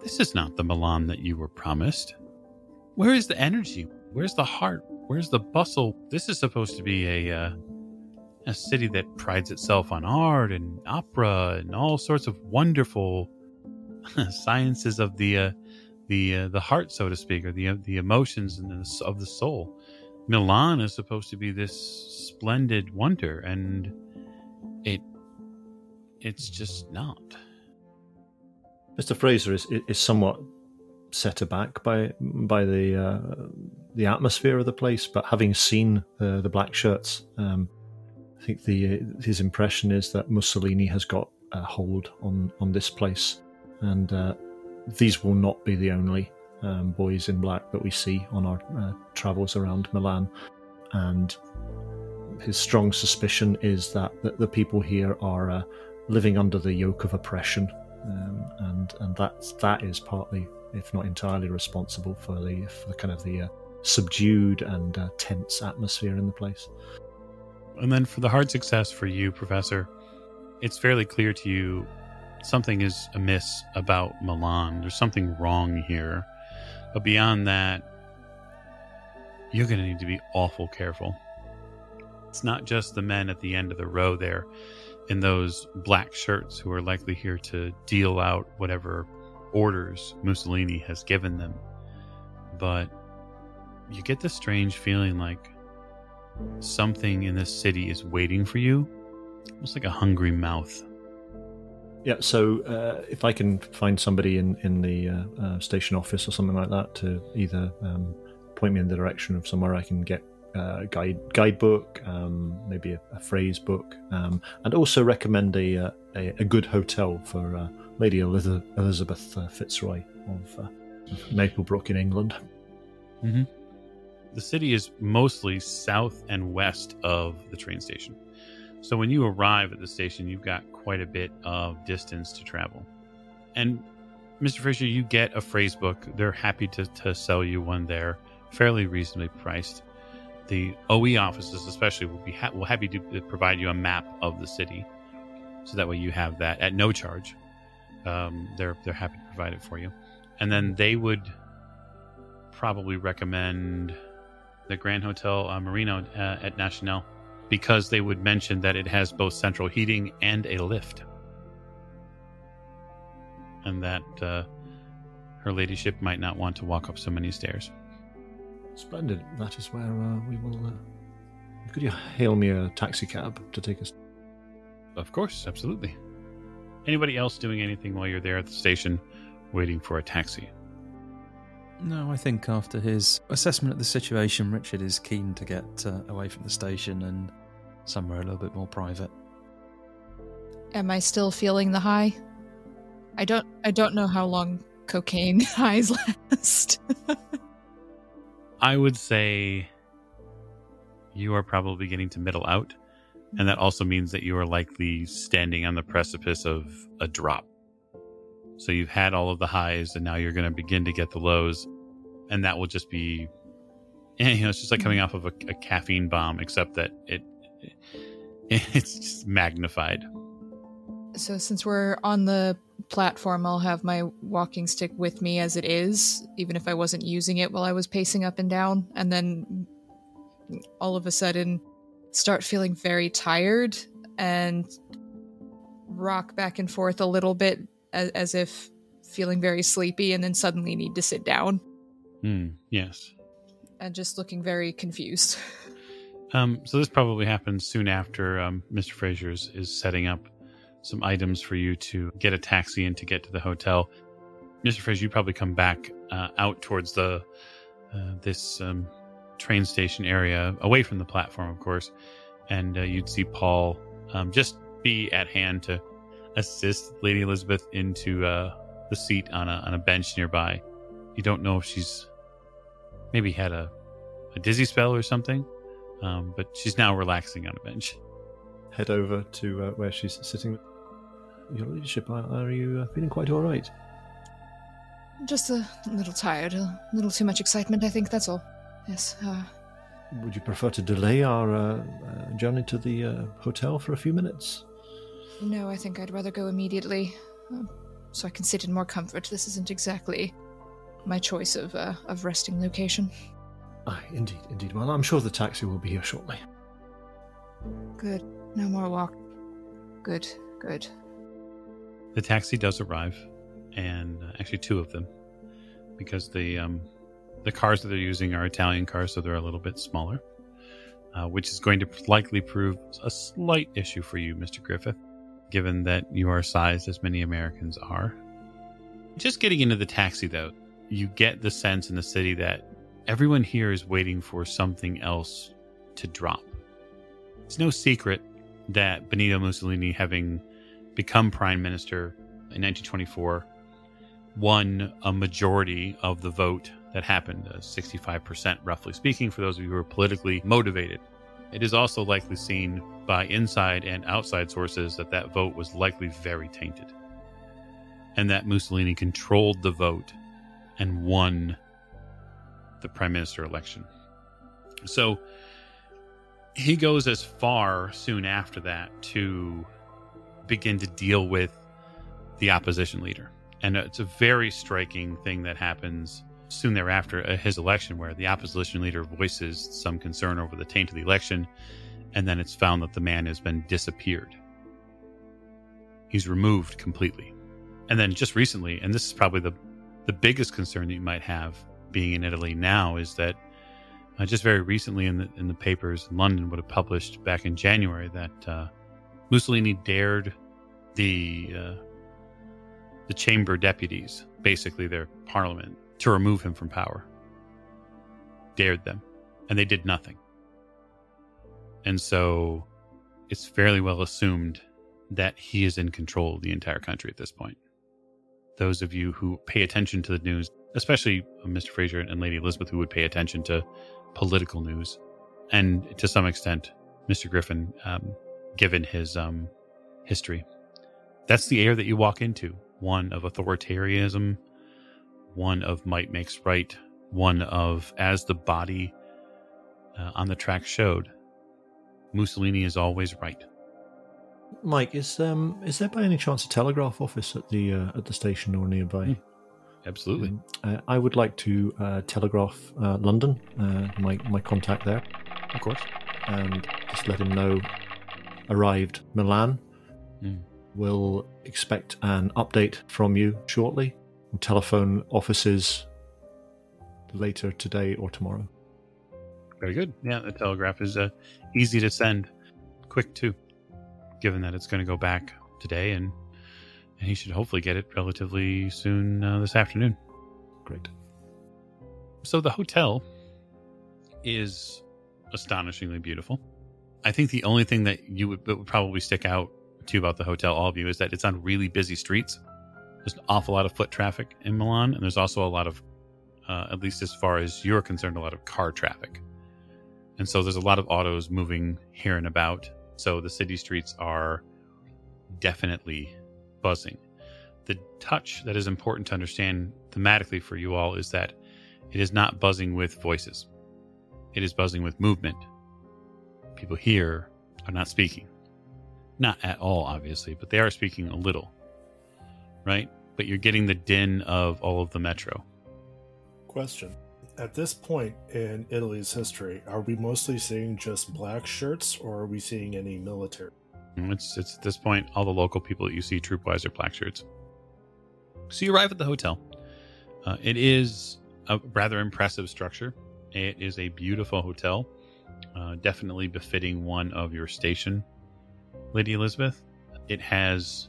this is not the Milan that you were promised. Where is the energy? Where's the heart? Where's the bustle? This is supposed to be a city that prides itself on art and opera and all sorts of wonderful sciences of the heart, so to speak, or the emotions and of the soul. Milan is supposed to be this splendid wonder, and it's just not. Mr. Fraser is somewhat set aback by the atmosphere of the place, but having seen the black shirts, I think his impression is that Mussolini has got a hold on this place, and these will not be the only boys in black that we see on our travels around Milan. And his strong suspicion is that the people here are living under the yoke of oppression, and that is partly, if not entirely, responsible for the kind of the subdued and tense atmosphere in the place. And then for the hard success for you, Professor, it's fairly clear to you something is amiss about Milan. There's something wrong here. But beyond that, you're going to need to be awful careful. It's not just the men at the end of the row there in those black shirts who are likely here to deal out whatever orders Mussolini has given them. But you get this strange feeling like something in this city is waiting for you, almost like a hungry mouth. Yeah, so if I can find somebody in the station office or something like that to either point me in the direction of somewhere I can get a guidebook, maybe a phrase book, and also recommend a good hotel for Lady Elizabeth Fitzroy of Maplebrook in England. Mm-hmm. The city is mostly south and west of the train station. So when you arrive at the station, you've got quite a bit of distance to travel. And Mr. Fraser, you get a phrase book. They're happy to sell you one there, fairly reasonably priced. The OE offices especially will happy to provide you a map of the city. So that way you have that at no charge. They're happy to provide it for you. And then they would probably recommend the Grand Hotel Marino at Nacional, because they would mention that it has both central heating and a lift. And that her ladyship might not want to walk up so many stairs. Splendid. That is where we will... could you hail me a taxi cab to take us? Of course, absolutely. Anybody else doing anything while you're there at the station waiting for a taxi? No, I think after his assessment of the situation, Richard is keen to get away from the station and somewhere a little bit more private. Am I still feeling the high? I don't know how long cocaine highs last. I would say you are probably beginning to middle out, and that also means that you are likely standing on the precipice of a drop. So you've had all of the highs, and now you're going to begin to get the lows, and that will just be, it's just like coming off of a caffeine bomb, except that it's just magnified. So since we're on the platform, I'll have my walking stick with me as it is, even if I wasn't using it while I was pacing up and down, and then all of a sudden start feeling very tired and rock back and forth a little bit as if feeling very sleepy and then suddenly need to sit down. Yes. And just looking very confused. So this probably happens soon after Mr. Fraser is setting up some items for you to get a taxi and to get to the hotel. Mr. Fraser, you probably come back out towards the this train station area, away from the platform, of course, and you'd see Paul just be at hand to assist Lady Elizabeth into the seat on a bench nearby. You don't know if she's maybe had a dizzy spell or something, but she's now relaxing on a bench. Head over to where she's sitting. Your ladyship, are you feeling quite all right? Just a little tired, a little too much excitement, I think, that's all. Yes. Would you prefer to delay our journey to the hotel for a few minutes? No, I think I'd rather go immediately, so I can sit in more comfort. This isn't exactly my choice of resting location. Aye, indeed. Well, I'm sure the taxi will be here shortly. Good. No more walk. Good. The taxi does arrive, and actually two of them, because the cars that they're using are Italian cars, so they're a little bit smaller, which is going to likely prove a slight issue for you, Mr. Griffith, given that you are sized as many Americans are. Just getting into the taxi, though, you get the sense in the city that everyone here is waiting for something else to drop. It's no secret that Benito Mussolini, having become prime minister in 1924, won a majority of the vote that happened, 65% roughly speaking, for those of you who are politically motivated. It is also likely seen by inside and outside sources that vote was likely very tainted, and that Mussolini controlled the vote and won the prime minister election. So he goes as far soon after that to begin to deal with the opposition leader. And it's a very striking thing that happens soon thereafter his election, where the opposition leader voices some concern over the taint of the election, and then it's found that the man has been disappeared. He's removed completely. And then just recently, and this is probably the biggest concern that you might have being in Italy now, is that just very recently in the papers in London would have published back in January that Mussolini dared the chamber deputies, basically their parliament, to remove him from power. Dared them. And they did nothing. And so it's fairly well assumed that he is in control of the entire country at this point. Those of you who pay attention to the news, especially Mr. Fraser and Lady Elizabeth, who would pay attention to political news, and to some extent Mr. Griffin, given his history, that's the air that you walk into. One of authoritarianism, one of might makes right, one of, as the body on the track showed, Mussolini is always right. Mike, is there by any chance a telegraph office at the station or nearby? Absolutely. I would like to telegraph London, my contact there. Of course. And just let him know arrived Milan. Will expect an update from you shortly. Telephone offices later today or tomorrow. Very good. Yeah, the telegraph is easy to send. Quick, too, given that it's going to go back today, and he should hopefully get it relatively soon this afternoon. Great. So the hotel is astonishingly beautiful. I think the only thing that would probably stick out to you about the hotel, all of you, is that it's on really busy streets. There's an awful lot of foot traffic in Milan, and there's also a lot of, at least as far as you're concerned, a lot of car traffic. And so there's a lot of autos moving here and about. So the city streets are definitely buzzing. The touch that is important to understand thematically for you all is that it is not buzzing with voices. It is buzzing with movement. People here are not speaking. Not at all, obviously, but they are speaking a little. Right? But you're getting the din of all of the metro. Question. At this point in Italy's history, are we mostly seeing just black shirts, or are we seeing any military? It's at this point, all the local people that you see troop-wise are black shirts. So you arrive at the hotel. It is a rather impressive structure. It is a beautiful hotel, definitely befitting one of your station, Lady Elizabeth. It has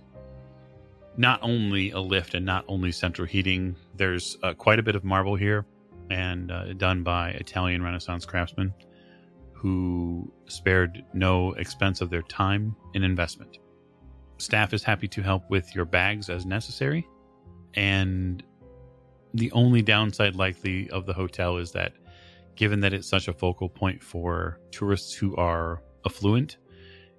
not only a lift and not only central heating. There's quite a bit of marble here, and done by Italian Renaissance craftsmen who spared no expense of their time and investment. Staff is happy to help with your bags as necessary, and the only downside likely of the hotel is that given that it's such a focal point for tourists who are affluent,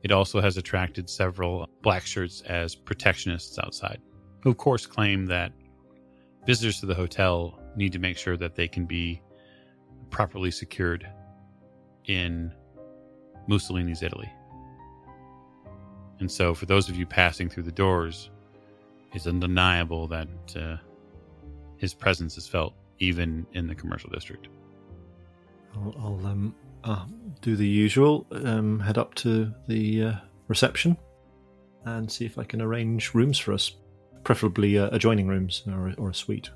it also has attracted several black shirts as protectionists outside, who of course claim that visitors to the hotel need to make sure that they can be properly secured in Mussolini's Italy. And so for those of you passing through the doors, it's undeniable that his presence is felt even in the commercial district. I'll do the usual, head up to the reception and see if I can arrange rooms for us, preferably adjoining rooms or a suite.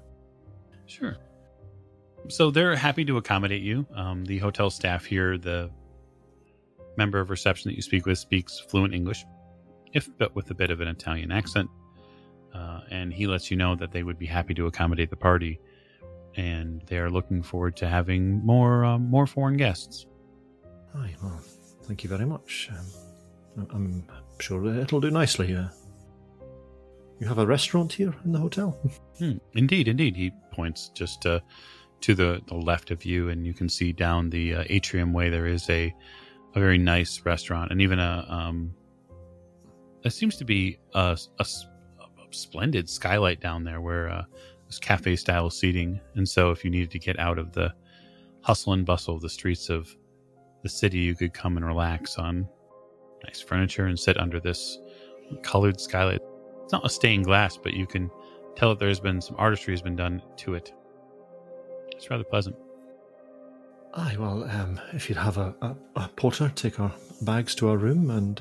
Sure. So they're happy to accommodate you. The hotel staff here, the member of reception that you speak with, speaks fluent English, but with a bit of an Italian accent. And he lets you know that they would be happy to accommodate the party, and they are looking forward to having more foreign guests. Aye, well, thank you very much. I'm sure it'll do nicely. You have a restaurant here in the hotel? Indeed. He points just to the left of you, and you can see down the atrium way there is a very nice restaurant, and even there seems to be a splendid skylight down there where there's cafe style seating. And so if you needed to get out of the hustle and bustle of the streets of the city, you could come and relax on nice furniture and sit under this colored skylight. It's not a stained glass, but you can tell that there's been some artistry has been done to it. It's rather pleasant. Aye, well, if you'd have a porter take our bags to our room and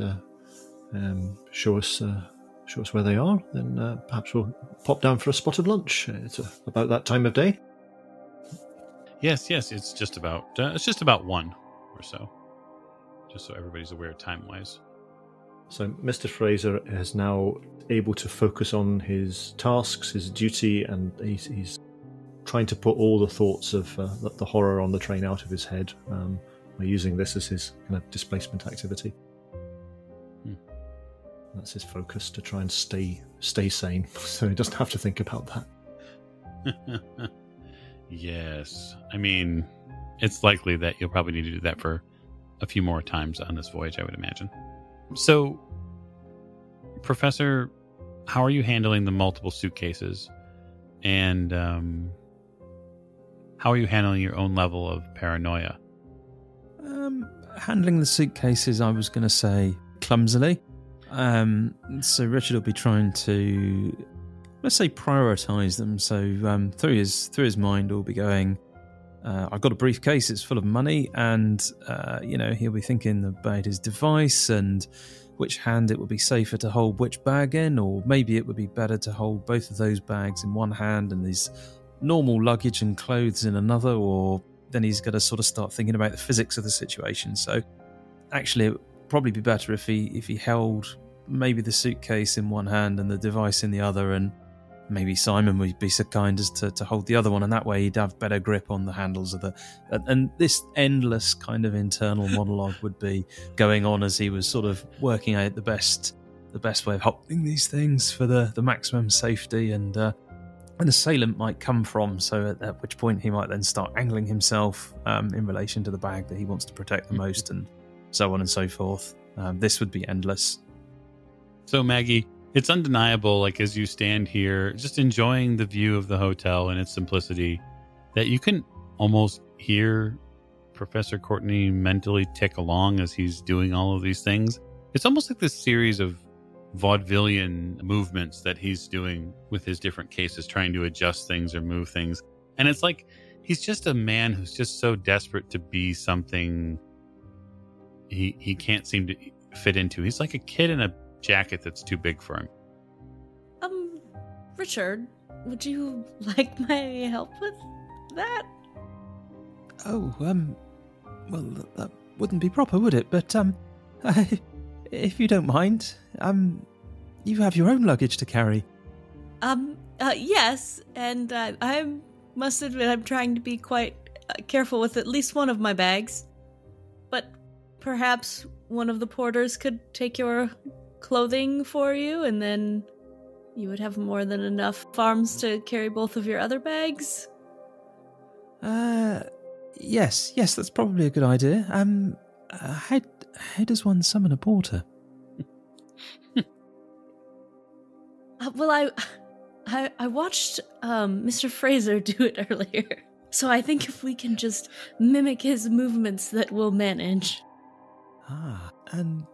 show us where they are, then perhaps we'll pop down for a spot of lunch. It's about that time of day. Yes, it's just about 1 or so, just so everybody's aware time-wise. So Mr. Fraser is now able to focus on his tasks, his duty, and he's trying to put all the thoughts of the horror on the train out of his head by using this as his kind of displacement activity. That's his focus, to try and stay sane, so he doesn't have to think about that. Yes. I mean, it's likely that you'll probably need to do that for a few more times on this voyage, I would imagine. So, Professor, how are you handling the multiple suitcases? And how are you handling your own level of paranoia? Handling the suitcases, I was going to say, clumsily. So Richard will be trying to, let's say, prioritize them. So through his mind, will be going, I've got a briefcase, it's full of money, and he'll be thinking about his device and which hand it would be safer to hold which bag in, or maybe it would be better to hold both of those bags in one hand and his normal luggage and clothes in another, or then he's got to sort of start thinking about the physics of the situation. So actually it would probably be better if he held maybe the suitcase in one hand and the device in the other, and maybe Simon would be so kind as to hold the other one, and that way he'd have better grip on the handles of and this endless kind of internal monologue would be going on as he was sort of working out the best way of holding these things for the maximum safety, and an assailant might come from, so at which point he might then start angling himself in relation to the bag that he wants to protect the most, and so on and so forth. This would be endless. So Maggie, it's undeniable, like as you stand here, just enjoying the view of the hotel and its simplicity, that you can almost hear Professor Courtney mentally tick along as he's doing all of these things. It's almost like this series of vaudevillian movements that he's doing with his different cases, trying to adjust things or move things. And it's like he's just a man who's just so desperate to be something he can't seem to. fit into. He's like a kid in a jacket that's too big for him. Richard, would you like my help with that? Oh, well, that wouldn't be proper, would it? But, if you don't mind, you have your own luggage to carry. Yes, and I must admit I'm trying to be quite careful with at least one of my bags. But perhaps one of the porters could take your clothing for you, and then you would have more than enough arms to carry both of your other bags? Yes, that's probably a good idea. How does one summon a porter? Well, I watched Mr. Fraser do it earlier, so I think if we can just mimic his movements, that we'll manage. And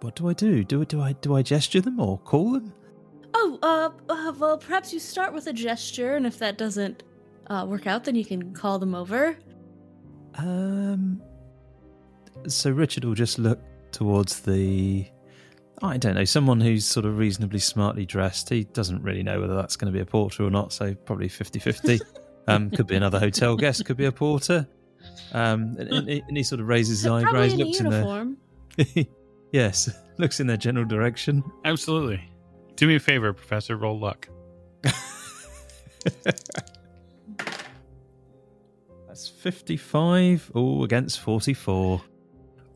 what do I do? Do I gesture them or call them? Well, perhaps you start with a gesture, and if that doesn't work out, then you can call them over. So Richard will just look towards I don't know, someone who's sort of reasonably smartly dressed. He doesn't really know whether that's going to be a porter or not, so probably 50-50. Could be another hotel guest, could be a porter. And he sort of raises his eyebrows, looks in uniform. Yes, looks in their general direction. Absolutely. Do me a favor, Professor. Roll luck. That's 55 against 44.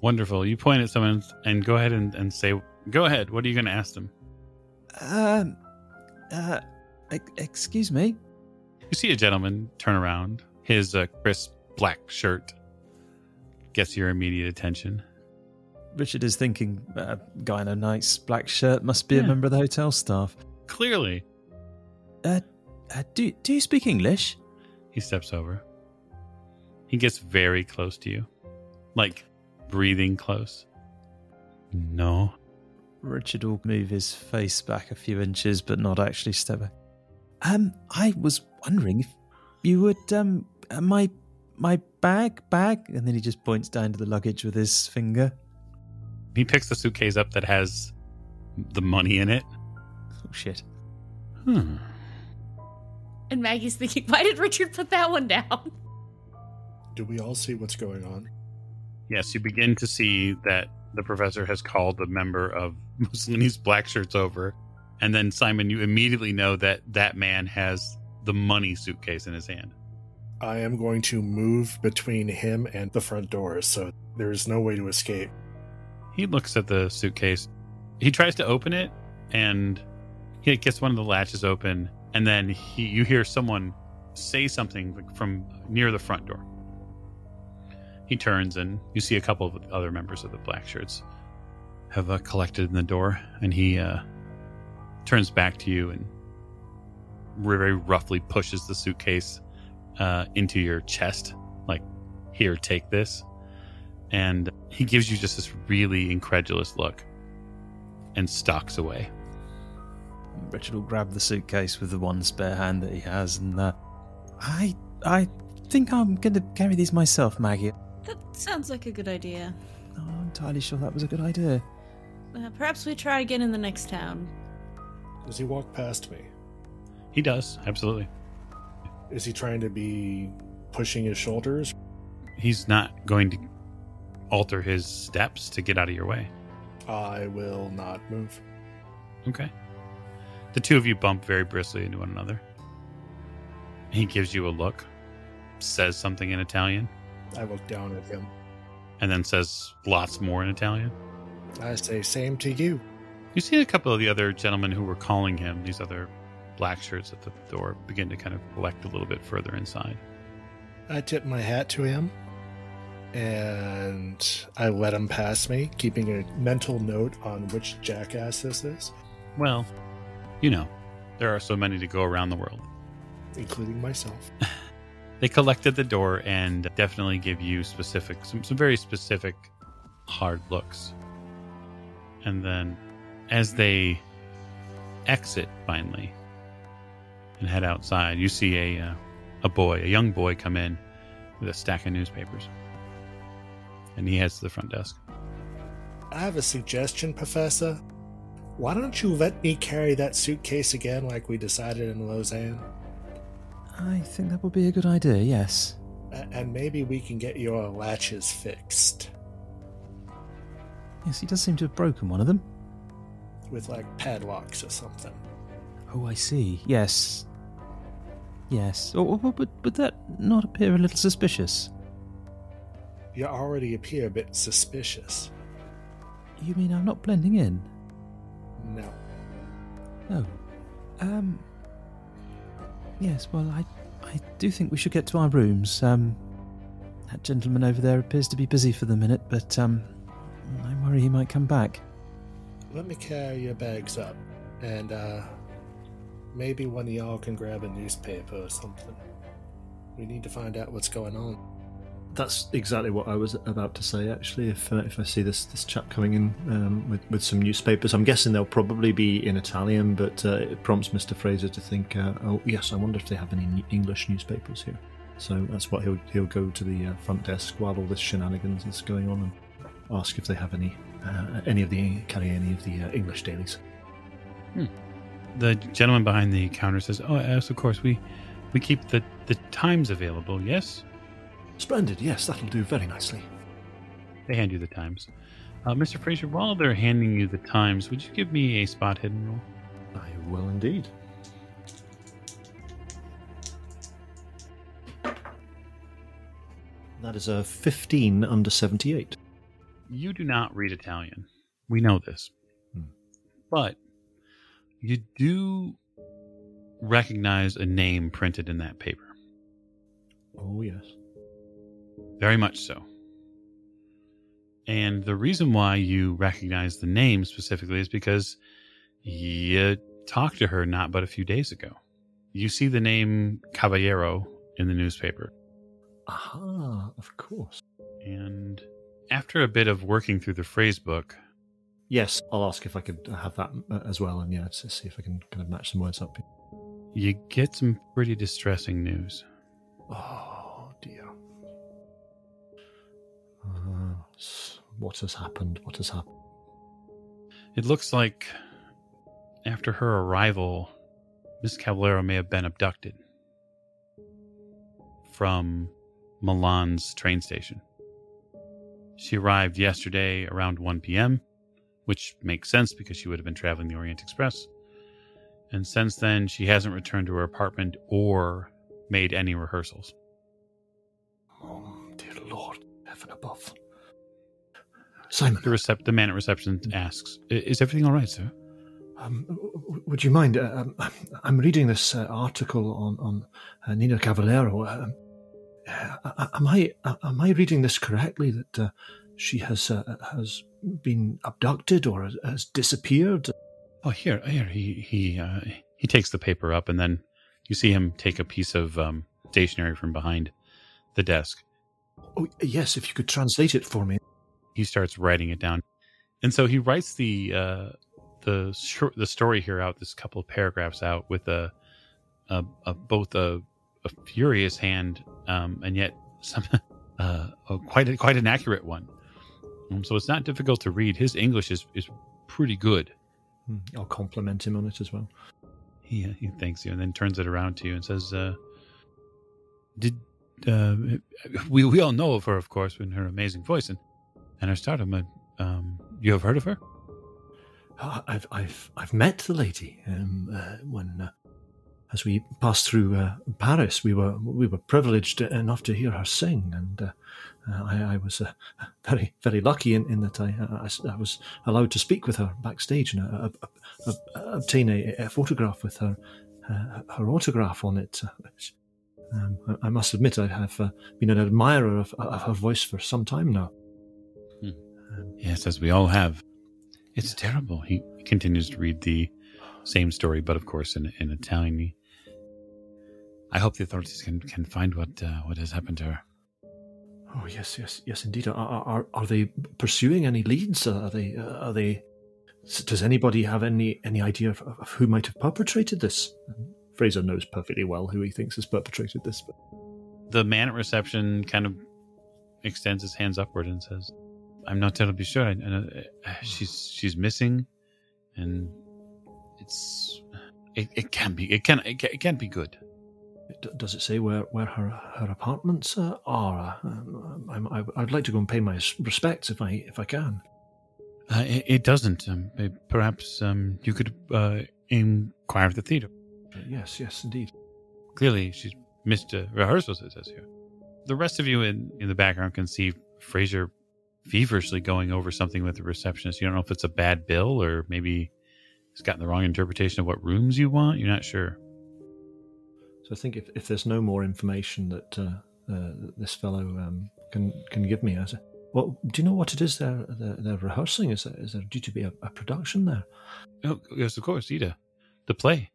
Wonderful. You point at someone and go ahead and say, go ahead. What are you going to ask them? Excuse me? You see a gentleman turn around. His crisp black shirt gets your immediate attention. Richard is thinking, guy in a nice black shirt must be a member of the hotel staff. Clearly. Do you speak English? He steps over. He gets very close to you. Like, breathing close. No. Richard will move his face back a few inches, but not actually step back. I was wondering if you would, my bag, and then he just points down to the luggage with his finger. He picks the suitcase up that has the money in it. Oh, shit. And Maggie's thinking, why did Richard put that one down? Do we all see what's going on? Yes, you begin to see that the professor has called a member of Mussolini's black shirts over. And then, Simon, you immediately know that that man has the money suitcase in his hand. I am going to move between him and the front door, so there's no way to escape. He looks at the suitcase. He tries to open it, and he gets one of the latches open, and then you hear someone say something from near the front door. He turns, and you see a couple of other members of the black shirts have collected in the door, and he turns back to you and very roughly pushes the suitcase into your chest, like, here, take this. And he gives you just this really incredulous look and stalks away. Richard will grab the suitcase with the one spare hand that he has, and I think I'm going to carry these myself, Maggie. That sounds like a good idea. I'm not entirely sure that was a good idea. Perhaps we try again in the next town. Does he walk past me? He does, absolutely. Is he trying to be pushing his shoulders? He's not going to alter his steps to get out of your way. I will not move. Okay. The two of you bump very briskly into one another. He gives you a look, says something in Italian, I look down at him. and then says lots more in Italian. I say, same to you. You see a couple of the other gentlemen who were calling him, these other black shirts at the door, begin to kind of collect a little bit further inside. I tip my hat to him, and I let him pass me, keeping a mental note on which jackass this is, Well, you know, there are so many to go around the world. including myself. They collect at the door and definitely give you some very specific hard looks. And then as they exit finally and head outside, you see a young boy come in with a stack of newspapers. And he heads to the front desk. I have a suggestion, Professor. Why don't you let me carry that suitcase again like we decided in Lausanne? I think that would be a good idea, yes. And maybe we can get your latches fixed. Yes, he does seem to have broken one of them. With, like, padlocks or something. Oh, I see. Yes. Yes. Would that not appear a little suspicious? You already appear a bit suspicious. You mean I'm not blending in? No. Oh. Yes, well, I do think we should get to our rooms. That gentleman over there appears to be busy for the minute, but, I worry he might come back. Let me carry your bags up, and, maybe one of y'all can grab a newspaper or something. We need to find out what's going on. That's exactly what I was about to say, actually. If I see this chap coming in with some newspapers, I'm guessing they'll probably be in Italian, but it prompts Mr. Fraser to think, oh yes, I wonder if they have any English newspapers here. So that's what he'll go to the front desk while all this shenanigans is going on and ask if they have any of the English dailies. The gentleman behind the counter says, "Oh, yes, of course. We keep the Times available. Yes." Splendid. Yes, that'll do very nicely. They hand you the Times. Mr. Fraser, while they're handing you the Times, would you give me a spot hidden roll? I will indeed. That is a 15 under 78. You do not read Italian. We know this. But you do recognize a name printed in that paper. Oh, yes. Very much so. And the reason why you recognize the name specifically is because you talked to her not but a few days ago. You see the name Caballero in the newspaper. Aha, of course. And after a bit of working through the phrase book... Yes, I'll ask if I could have that as well, and yeah, to see if I can kind of match some words up. You get some pretty distressing news. Oh, dear. What has happened? What has happened? It looks like after her arrival, Miss Caballero may have been abducted from Milan's train station. She arrived yesterday around 1 p.m., which makes sense because she would have been traveling the Orient Express. And since then, she hasn't returned to her apartment or made any rehearsals. Oh, dear Lord, heaven above. Simon. The man at reception asks, "Is everything all right, sir?" Would you mind? I'm reading this article on Nina Caballero. Am I reading this correctly? That she has been abducted or has disappeared? Oh, here. He takes the paper up, and then you see him take a piece of stationery from behind the desk. Oh, yes. If you could translate it for me. He starts writing it down, and so he writes the story here out. This couple of paragraphs out with both a furious hand, and yet some quite an accurate one. So it's not difficult to read. His English is pretty good. I'll compliment him on it as well. He thanks you and then turns it around to you and says, we all know of her, of course, in her amazing voice and her stardom. You have heard of her? I've met the lady when as we passed through Paris. We were privileged enough to hear her sing, and I was very, very lucky in that I was allowed to speak with her backstage and obtain a photograph with her autograph on it. I must admit I have been an admirer of her voice for some time now. Yes, as we all have. It's terrible. He continues to read the same story, but of course in Italian. I hope the authorities can find what has happened to her. Oh yes, indeed. Are they pursuing any leads? Are they? Does anybody have any idea of who might have perpetrated this? Fraser knows perfectly well who he thinks has perpetrated this. But... The man at reception kind of extends his hands upward and says, I'm not terribly sure. I know, she's missing, and it can't be good. Does it say where her apartments are? I'd like to go and pay my respects if I can. It doesn't. Perhaps you could inquire at the theater. Yes, indeed. Clearly, she's missed rehearsals, it says here. The rest of you in the background can see Fraser feverishly going over something with the receptionist. You don't know if it's a bad bill or maybe he's gotten the wrong interpretation of what rooms you want. You're not sure. So I think if there's no more information that this fellow can give me, well, do you know what it is they're rehearsing? Is there due to be a production there? Oh, yes, of course, Ida. The play.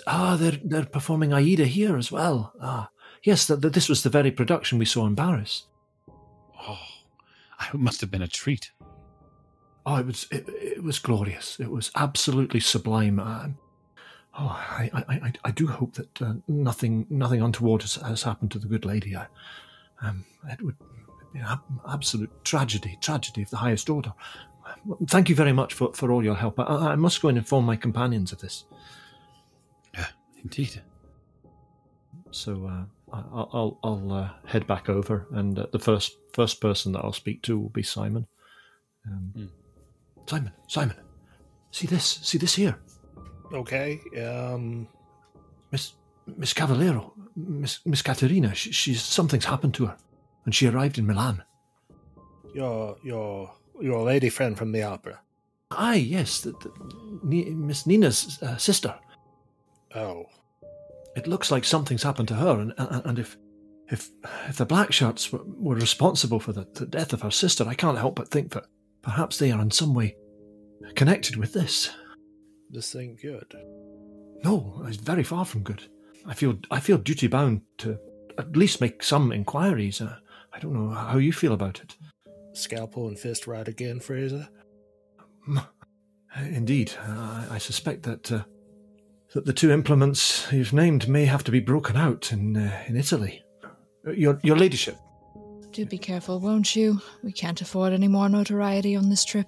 They're performing Aida here as well. Yes, this was the very production we saw in Paris. Oh, it must have been a treat. Oh, it was glorious. It was absolutely sublime. I do hope that nothing untoward has happened to the good lady. It would be an absolute tragedy of the highest order. Thank you very much for all your help. I must go and inform my companions of this. Indeed. So I'll head back over, and the first person that I'll speak to will be Simon. Simon, see this here. Okay. Miss Cavallero, Miss Caterina. Something's happened to her, and she arrived in Milan. Your lady friend from the opera. Aye, yes, Miss Nina's sister. Oh. It looks like something's happened to her, and if the black shirts were responsible for the death of her sister, I can't help but think that perhaps they are in some way connected with this. This ain't good. No, it's very far from good. I feel duty bound to at least make some inquiries. I don't know how you feel about it. Scalpel and fist right again, Fraser? Indeed, I suspect that the two implements you've named may have to be broken out in Italy. Your ladyship. Do be careful, won't you? We can't afford any more notoriety on this trip.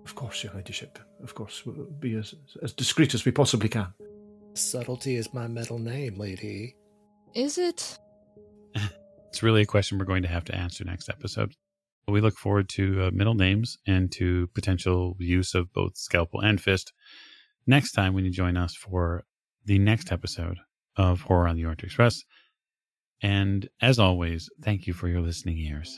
Of course, your ladyship. Of course, we'll be as discreet as we possibly can. Subtlety is my middle name, lady. Is it? It's really a question we're going to have to answer next episode. We look forward to middle names and to potential use of both scalpel and fist next time when you join us for the next episode of Horror on the Orient Express. And as always, thank you for your listening ears.